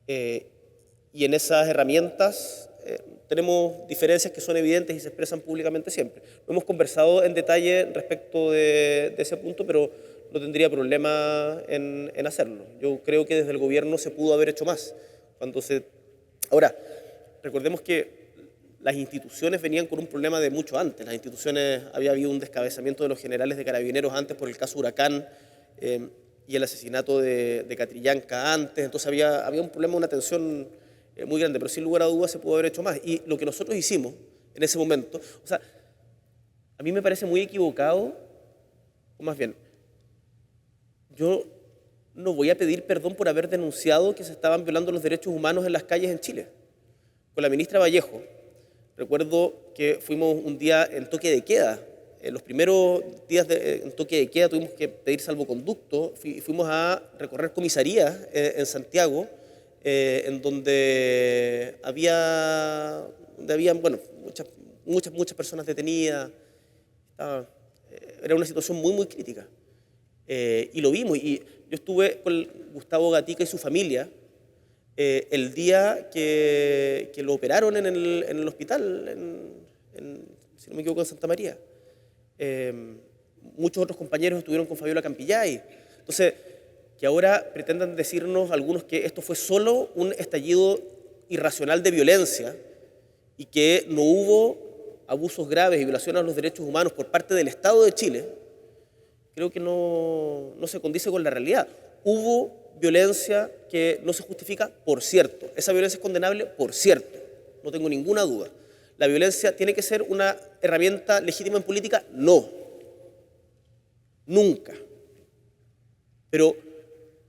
Y en esas herramientas tenemos diferencias que son evidentes y se expresan públicamente siempre. No hemos conversado en detalle respecto de ese punto, pero no tendría problema en hacerlo. Yo creo que desde el gobierno se pudo haber hecho más. Ahora, recordemos que las instituciones venían con un problema de mucho antes. Las instituciones, había habido un descabezamiento de los generales de Carabineros antes por el caso Huracán y el asesinato de Catrillanca antes. Entonces había un problema, una tensión muy grande, pero sin lugar a dudas se pudo haber hecho más. Y lo que nosotros hicimos en ese momento, o sea, a mí me parece muy equivocado, o más bien, yo no voy a pedir perdón por haber denunciado que se estaban violando los derechos humanos en las calles en Chile. Con la ministra Vallejo, recuerdo que fuimos un día en toque de queda. En los primeros días en toque de queda tuvimos que pedir salvoconducto. Fuimos a recorrer comisarías en Santiago, en donde habían bueno, muchas personas detenidas. Era una situación muy, muy crítica. Y lo vimos. Y yo estuve con Gustavo Gatica y su familia el día que lo operaron en el hospital, si no me equivoco, en Santa María. Muchos otros compañeros estuvieron con Fabiola Campillay. Entonces, que ahora pretendan decirnos algunos que esto fue solo un estallido irracional de violencia y que no hubo abusos graves y violaciones a los derechos humanos por parte del Estado de Chile, creo que no se condice con la realidad. Hubo violencia que no se justifica, por cierto. Esa violencia es condenable, por cierto. No tengo ninguna duda. ¿La violencia tiene que ser una herramienta legítima en política? No. Nunca. Pero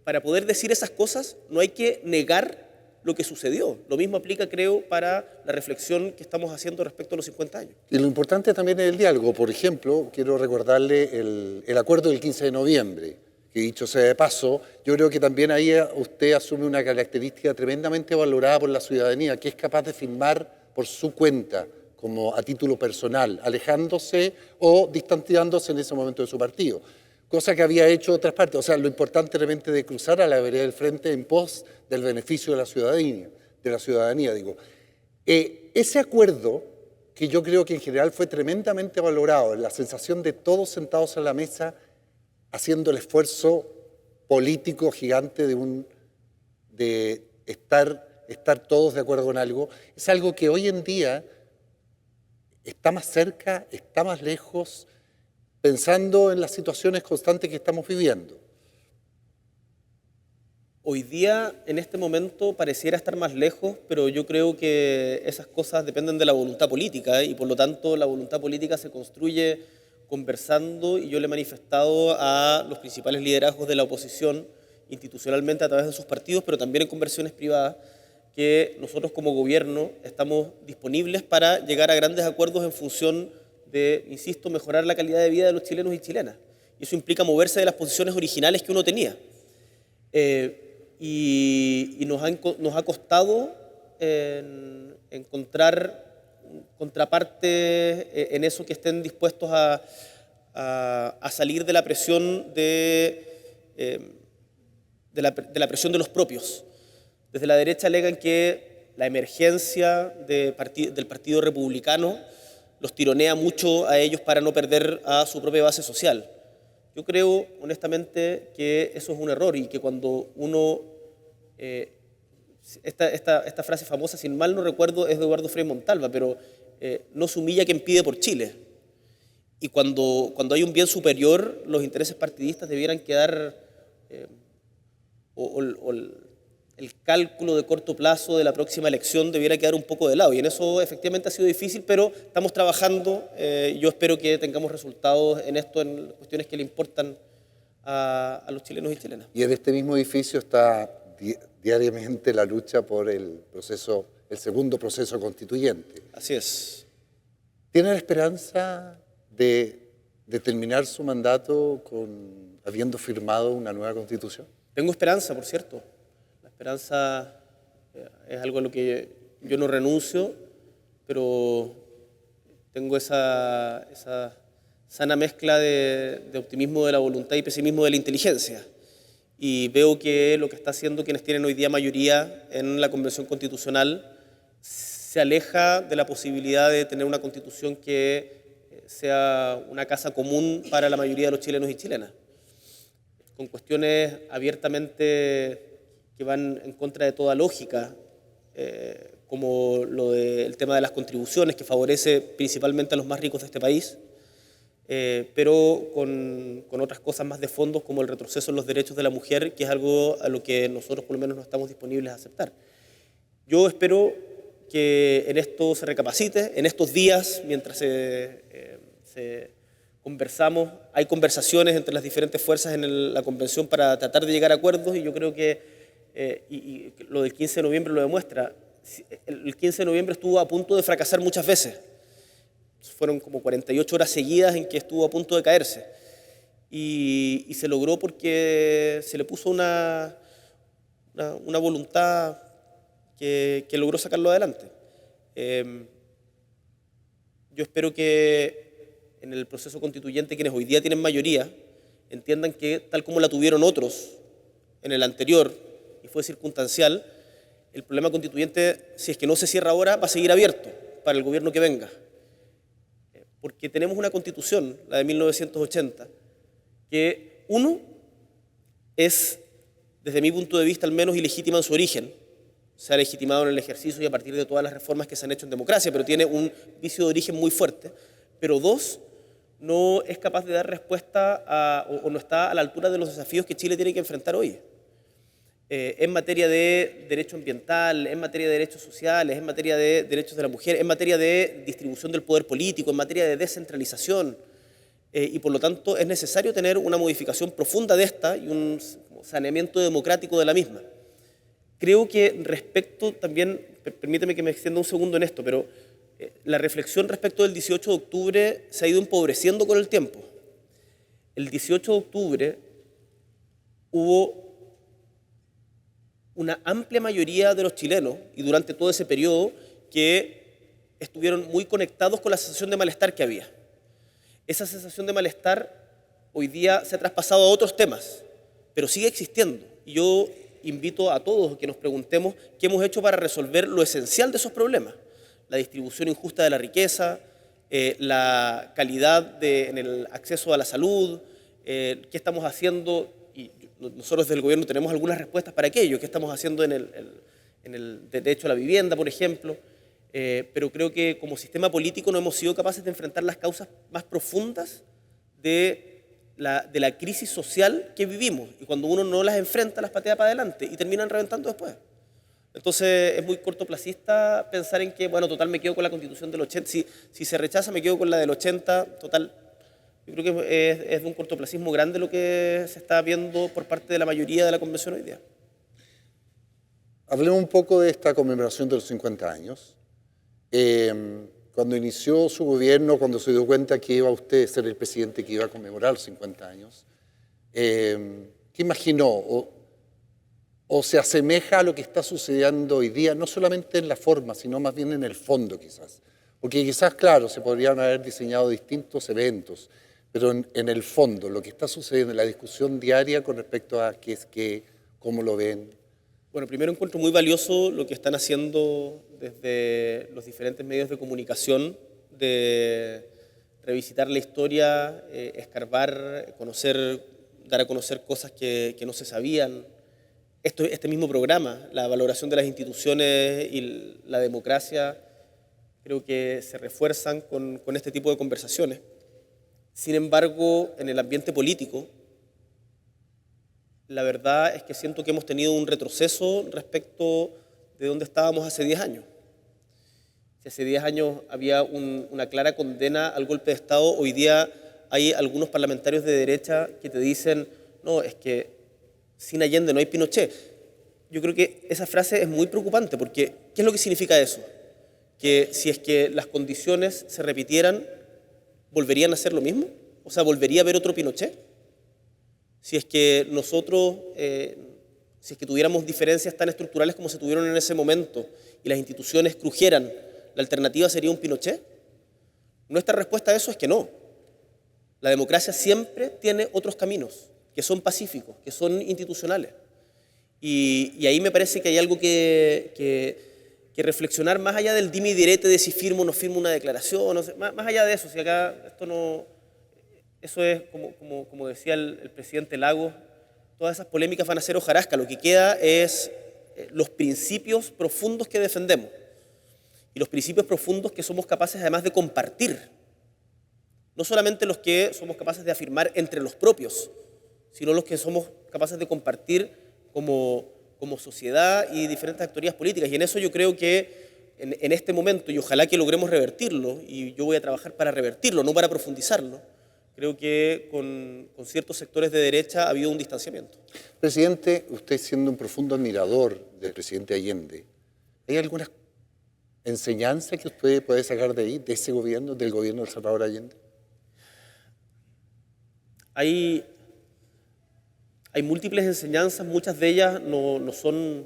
para poder decir esas cosas no hay que negar lo que sucedió. Lo mismo aplica, creo, para la reflexión que estamos haciendo respecto a los 50 años. Y lo importante también es el diálogo. Por ejemplo, quiero recordarle el acuerdo del 15 de noviembre, que dicho sea de paso, yo creo que también ahí usted asume una característica tremendamente valorada por la ciudadanía, que es capaz de firmar por su cuenta, como a título personal, alejándose o distanciándose en ese momento de su partido. Cosa que había hecho otras partes. O sea, lo importante realmente de cruzar a la vereda del frente en pos del beneficio de la ciudadanía, digo. Ese acuerdo, que yo creo que en general fue tremendamente valorado, la sensación de todos sentados a la mesa, haciendo el esfuerzo político gigante de estar todos de acuerdo con algo, es algo que hoy en día está más cerca, está más lejos, pensando en las situaciones constantes que estamos viviendo. Hoy día, en este momento, pareciera estar más lejos, pero yo creo que esas cosas dependen de la voluntad política, y por lo tanto la voluntad política se construye conversando, y yo le he manifestado a los principales liderazgos de la oposición institucionalmente a través de sus partidos, pero también en conversaciones privadas, que nosotros como gobierno estamos disponibles para llegar a grandes acuerdos en función de, insisto, mejorar la calidad de vida de los chilenos y chilenas. Y eso implica moverse de las posiciones originales que uno tenía. Y nos ha costado encontrar contrapartes en eso que estén dispuestos a salir de la presión de la presión de los propios. Desde la derecha alegan que la emergencia del Partido Republicano los tironea mucho a ellos para no perder a su propia base social. Yo creo, honestamente, que eso es un error y que cuando uno... esta frase famosa, si mal no recuerdo, es de Eduardo Frei Montalva, pero no se humilla quien pide por Chile. Y cuando hay un bien superior, los intereses partidistas debieran quedar... el cálculo de corto plazo de la próxima elección debiera quedar un poco de lado. Y en eso efectivamente ha sido difícil, pero estamos trabajando. Yo espero que tengamos resultados en esto, en cuestiones que le importan a los chilenos y chilenas. Y en este mismo edificio está diariamente la lucha por el segundo proceso constituyente. Así es. ¿Tiene la esperanza de terminar su mandato habiendo firmado una nueva constitución? Tengo esperanza, por cierto. La esperanza es algo a lo que yo no renuncio, pero tengo esa sana mezcla de optimismo de la voluntad y pesimismo de la inteligencia. Y veo que lo que está haciendo quienes tienen hoy día mayoría en la Convención Constitucional se aleja de la posibilidad de tener una constitución que sea una casa común para la mayoría de los chilenos y chilenas, con cuestiones abiertamente que van en contra de toda lógica, como el tema de las contribuciones, que favorece principalmente a los más ricos de este país, pero con otras cosas más de fondo, como el retroceso en los derechos de la mujer, que es algo a lo que nosotros por lo menos no estamos disponibles a aceptar. Yo espero que en esto se recapacite, en estos días, mientras conversamos, hay conversaciones entre las diferentes fuerzas en la convención para tratar de llegar a acuerdos, y yo creo que y lo del 15 de noviembre lo demuestra. El 15 de noviembre estuvo a punto de fracasar muchas veces. Fueron como 48 horas seguidas en que estuvo a punto de caerse. Y se logró porque se le puso una voluntad que logró sacarlo adelante. Yo espero que en el proceso constituyente quienes hoy día tienen mayoría entiendan que, tal como la tuvieron otros en el anterior y fue circunstancial, el problema constituyente, si es que no se cierra ahora, va a seguir abierto para el gobierno que venga. Porque tenemos una constitución, la de 1980, que uno es, desde mi punto de vista al menos, ilegítima en su origen. Se ha legitimado en el ejercicio y a partir de todas las reformas que se han hecho en democracia, pero tiene un vicio de origen muy fuerte. Pero dos, no es capaz de dar respuesta o no está a la altura de los desafíos que Chile tiene que enfrentar hoy. En materia de derecho ambiental, en materia de derechos sociales, en materia de derechos de la mujer, en materia de distribución del poder político, en materia de descentralización. Y por lo tanto es necesario tener una modificación profunda de esta y un saneamiento democrático de la misma. Creo que respecto también, permíteme que me extienda un segundo en esto, pero la reflexión respecto del 18 de octubre se ha ido empobreciendo con el tiempo. El 18 de octubre hubo una amplia mayoría de los chilenos, y durante todo ese periodo, que estuvieron muy conectados con la sensación de malestar que había. Esa sensación de malestar hoy día se ha traspasado a otros temas, pero sigue existiendo. Y yo invito a todos a que nos preguntemos qué hemos hecho para resolver lo esencial de esos problemas. La distribución injusta de la riqueza, la calidad en el acceso a la salud, qué estamos haciendo. Y nosotros desde el gobierno tenemos algunas respuestas para aquello, qué estamos haciendo en el derecho a la vivienda, por ejemplo, pero creo que como sistema político no hemos sido capaces de enfrentar las causas más profundas de la crisis social que vivimos, y cuando uno no las enfrenta, las patea para adelante y terminan reventando después. Entonces es muy cortoplacista pensar en que, bueno, total, me quedo con la Constitución del 80, si se rechaza me quedo con la del 80, total. Yo creo que es de un cortoplacismo grande lo que se está viendo por parte de la mayoría de la Convención hoy día. Hablemos un poco de esta conmemoración de los 50 años. cuando inició su gobierno, cuando se dio cuenta que iba usted a ser el presidente que iba a conmemorar los 50 años, ¿qué imaginó? ¿O se asemeja a lo que está sucediendo hoy día, no solamente en la forma, sino más bien en el fondo quizás? Porque quizás, claro, se podrían haber diseñado distintos eventos, pero en el fondo, lo que está sucediendo en la discusión diaria con respecto a qué es qué, cómo lo ven. Bueno, primero encuentro muy valioso lo que están haciendo desde los diferentes medios de comunicación, de revisitar la historia, escarbar, conocer, dar a conocer cosas que no se sabían. Este mismo programa, la valoración de las instituciones y la democracia, creo que se refuerzan con este tipo de conversaciones. Sin embargo, en el ambiente político, la verdad es que siento que hemos tenido un retroceso respecto de donde estábamos hace 10 años. Si hace 10 años había una clara condena al golpe de Estado, hoy día hay algunos parlamentarios de derecha que te dicen, no, es que sin Allende no hay Pinochet. Yo creo que esa frase es muy preocupante, porque ¿qué es lo que significa eso? Que si es que las condiciones se repitieran, ¿volverían a hacer lo mismo? O sea, ¿volvería a haber otro Pinochet? Si es que nosotros, si es que tuviéramos diferencias tan estructurales como se tuvieron en ese momento y las instituciones crujieran, ¿la alternativa sería un Pinochet? Nuestra respuesta a eso es que no. La democracia siempre tiene otros caminos, que son pacíficos, que son institucionales. Y ahí me parece que hay algo que reflexionar más allá del dime y direte de si firmo o no firmo una declaración, no sé, más allá de eso, si acá esto no... Eso es, como decía el presidente Lagos, todas esas polémicas van a ser hojarasca, lo que queda es los principios profundos que defendemos. Y los principios profundos que somos capaces además de compartir. No solamente los que somos capaces de afirmar entre los propios, sino los que somos capaces de compartir como sociedad y diferentes actorías políticas. Y en eso yo creo que en este momento, y ojalá que logremos revertirlo, y yo voy a trabajar para revertirlo, no para profundizarlo, creo que con ciertos sectores de derecha ha habido un distanciamiento. Presidente, usted siendo un profundo admirador del presidente Allende, ¿hay alguna enseñanza que usted puede sacar de ahí, de ese gobierno, del gobierno de Salvador Allende? Hay múltiples enseñanzas, muchas de ellas no son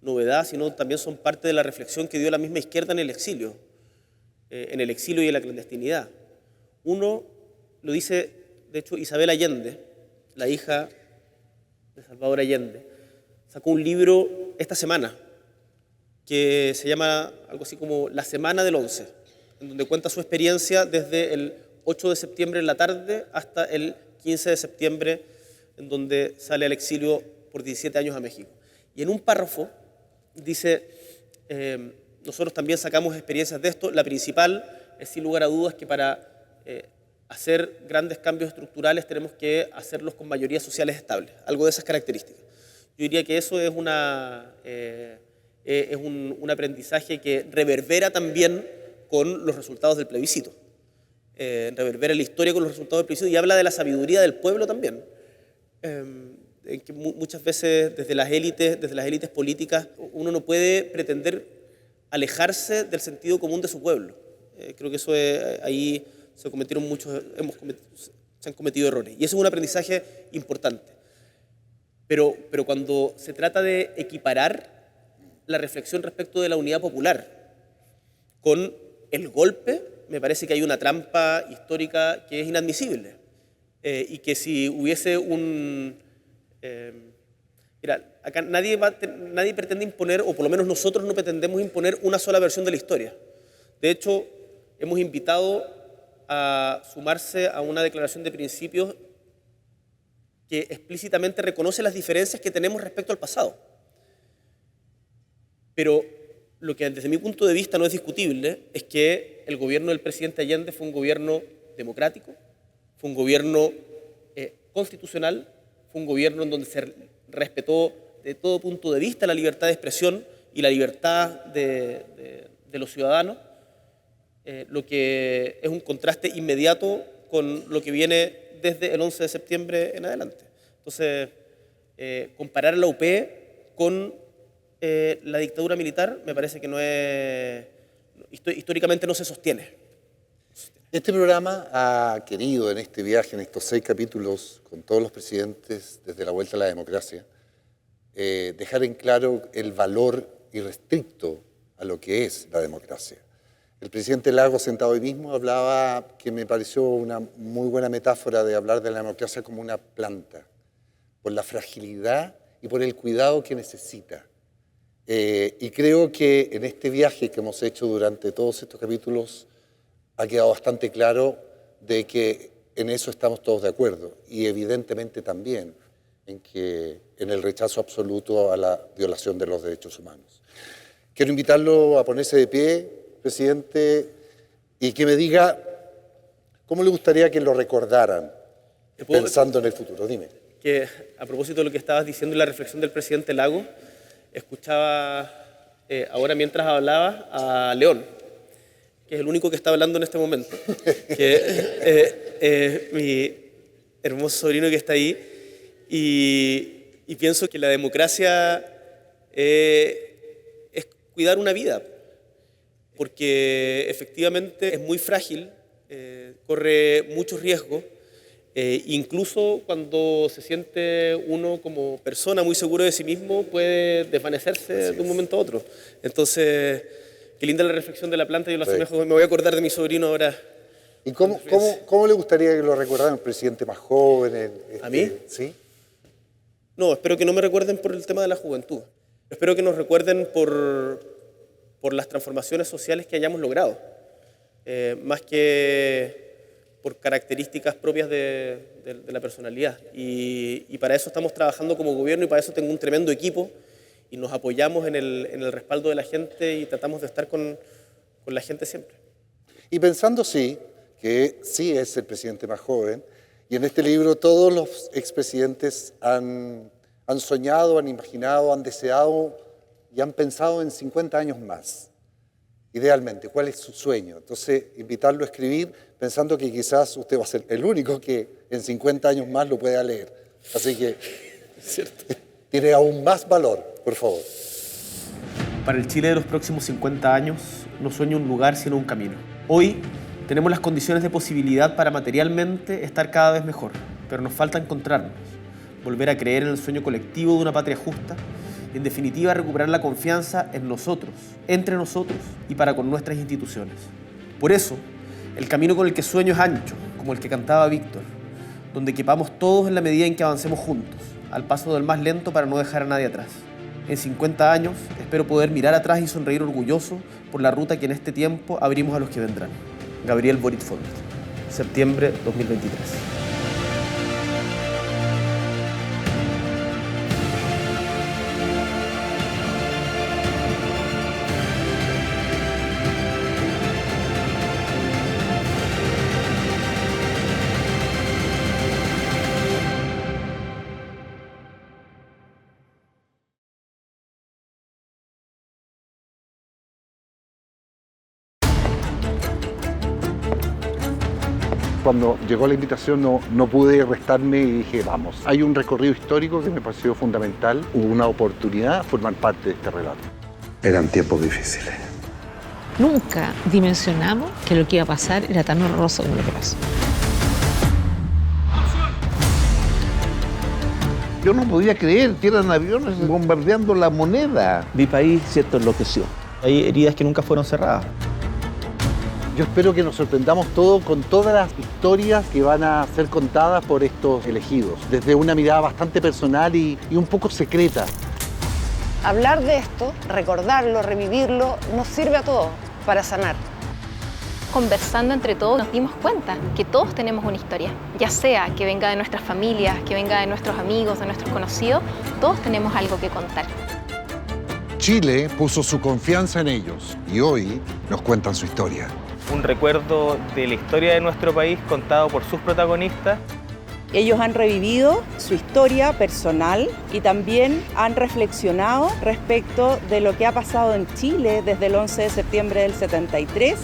novedad, sino también son parte de la reflexión que dio la misma izquierda en el exilio y en la clandestinidad. Uno, lo dice, de hecho, Isabel Allende, la hija de Salvador Allende, sacó un libro esta semana que se llama algo así como La Semana del 11, en donde cuenta su experiencia desde el 8 de septiembre en la tarde hasta el 15 de septiembre, en donde sale al exilio por 17 años a México. Y en un párrafo dice, nosotros también sacamos experiencias de esto, la principal es sin lugar a dudas que para hacer grandes cambios estructurales tenemos que hacerlos con mayorías sociales estables, algo de esas características. Yo diría que eso es un aprendizaje que reverbera también con los resultados del plebiscito. Reverbera la historia con los resultados del plebiscito y habla de la sabiduría del pueblo también. Que muchas veces desde las élites políticas uno no puede pretender alejarse del sentido común de su pueblo. Creo que eso ahí se han cometido errores. Y eso es un aprendizaje importante. Pero cuando se trata de equiparar la reflexión respecto de la unidad popular con el golpe, me parece que hay una trampa histórica que es inadmisible. Y que si hubiese mira, acá nadie pretende imponer, o por lo menos nosotros no pretendemos imponer una sola versión de la historia. De hecho, hemos invitado a sumarse a una declaración de principios que explícitamente reconoce las diferencias que tenemos respecto al pasado. Pero lo que desde mi punto de vista no es discutible es que el gobierno del presidente Allende fue un gobierno democrático, fue un gobierno constitucional, fue un gobierno en donde se respetó de todo punto de vista la libertad de expresión y la libertad de los ciudadanos, lo que es un contraste inmediato con lo que viene desde el 11 de septiembre en adelante. Entonces, comparar la UP con la dictadura militar me parece que no es... históricamente no se sostiene. Este programa ha querido en este viaje, en estos 6 capítulos, con todos los presidentes desde la vuelta a la democracia, dejar en claro el valor irrestricto a lo que es la democracia. El presidente Lagos, sentado hoy mismo, hablaba, que me pareció una muy buena metáfora de hablar de la democracia como una planta, por la fragilidad y por el cuidado que necesita. Y creo que en este viaje que hemos hecho durante todos estos capítulos ha quedado bastante claro de que en eso estamos todos de acuerdo, y evidentemente también en el rechazo absoluto a la violación de los derechos humanos. Quiero invitarlo a ponerse de pie, presidente, y que me diga cómo le gustaría que lo recordaran pensando en el futuro. Dime. Que a propósito de lo que estabas diciendo y la reflexión del presidente Lagos, escuchaba ahora mientras hablaba a León, que es el único que está hablando en este momento, que mi hermoso sobrino que está ahí, y pienso que la democracia es cuidar una vida, porque efectivamente es muy frágil, corre muchos riesgos, incluso cuando se siente uno como persona muy seguro de sí mismo, puede desvanecerse de un momento a otro. Entonces, qué linda la reflexión de la planta, yo lo asemejo, me voy a acordar de mi sobrino ahora. ¿Y cómo le gustaría que lo recordaran el presidente más joven? ¿A mí? ¿Sí? No, espero que no me recuerden por el tema de la juventud. Espero que nos recuerden por las transformaciones sociales que hayamos logrado, más que por características propias de la personalidad. Y para eso estamos trabajando como gobierno, y para eso tengo un tremendo equipo, y nos apoyamos en el respaldo de la gente y tratamos de estar con la gente siempre. Y pensando que sí es el presidente más joven, y en este libro todos los expresidentes han soñado, han imaginado, han deseado y han pensado en 50 años más. Idealmente, ¿cuál es su sueño? Entonces, invitarlo a escribir pensando que quizás usted va a ser el único que en 50 años más lo pueda leer. Así que tiene aún más valor, por favor. Para el Chile de los próximos 50 años, no sueño un lugar sino un camino. Hoy tenemos las condiciones de posibilidad para materialmente estar cada vez mejor, pero nos falta encontrarnos, volver a creer en el sueño colectivo de una patria justa y, en definitiva, recuperar la confianza en nosotros, entre nosotros y para con nuestras instituciones. Por eso, el camino con el que sueño es ancho, como el que cantaba Víctor, donde quepamos todos en la medida en que avancemos juntos, al paso del más lento para no dejar a nadie atrás. En 50 años, espero poder mirar atrás y sonreír orgulloso por la ruta que en este tiempo abrimos a los que vendrán. Gabriel Boric Font, septiembre 2023. Cuando llegó la invitación no pude restarme y dije, vamos. Hay un recorrido histórico que me pareció fundamental. Hubo una oportunidad de formar parte de este relato. Eran tiempos difíciles. Nunca dimensionamos que lo que iba a pasar era tan horroroso como lo que pasó. Yo no podía creer que eran aviones bombardeando la moneda. Mi país, cierto, enloqueció. Hay heridas que nunca fueron cerradas. Yo espero que nos sorprendamos todos con todas las historias que van a ser contadas por estos elegidos, desde una mirada bastante personal y un poco secreta. Hablar de esto, recordarlo, revivirlo, nos sirve a todos para sanar. Conversando entre todos nos dimos cuenta que todos tenemos una historia, ya sea que venga de nuestras familias, que venga de nuestros amigos, de nuestros conocidos, todos tenemos algo que contar. Chile puso su confianza en ellos y hoy nos cuentan su historia. Un recuerdo de la historia de nuestro país contado por sus protagonistas. Ellos han revivido su historia personal y también han reflexionado respecto de lo que ha pasado en Chile desde el 11 de septiembre del 73.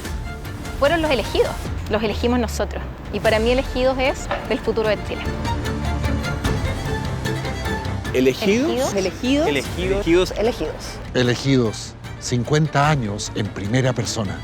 Fueron los elegidos, los elegimos nosotros. Y para mí elegidos es el futuro de Chile. ¿Elegidos? Elegidos. Elegidos. Elegidos. Elegidos. 50 años en primera persona.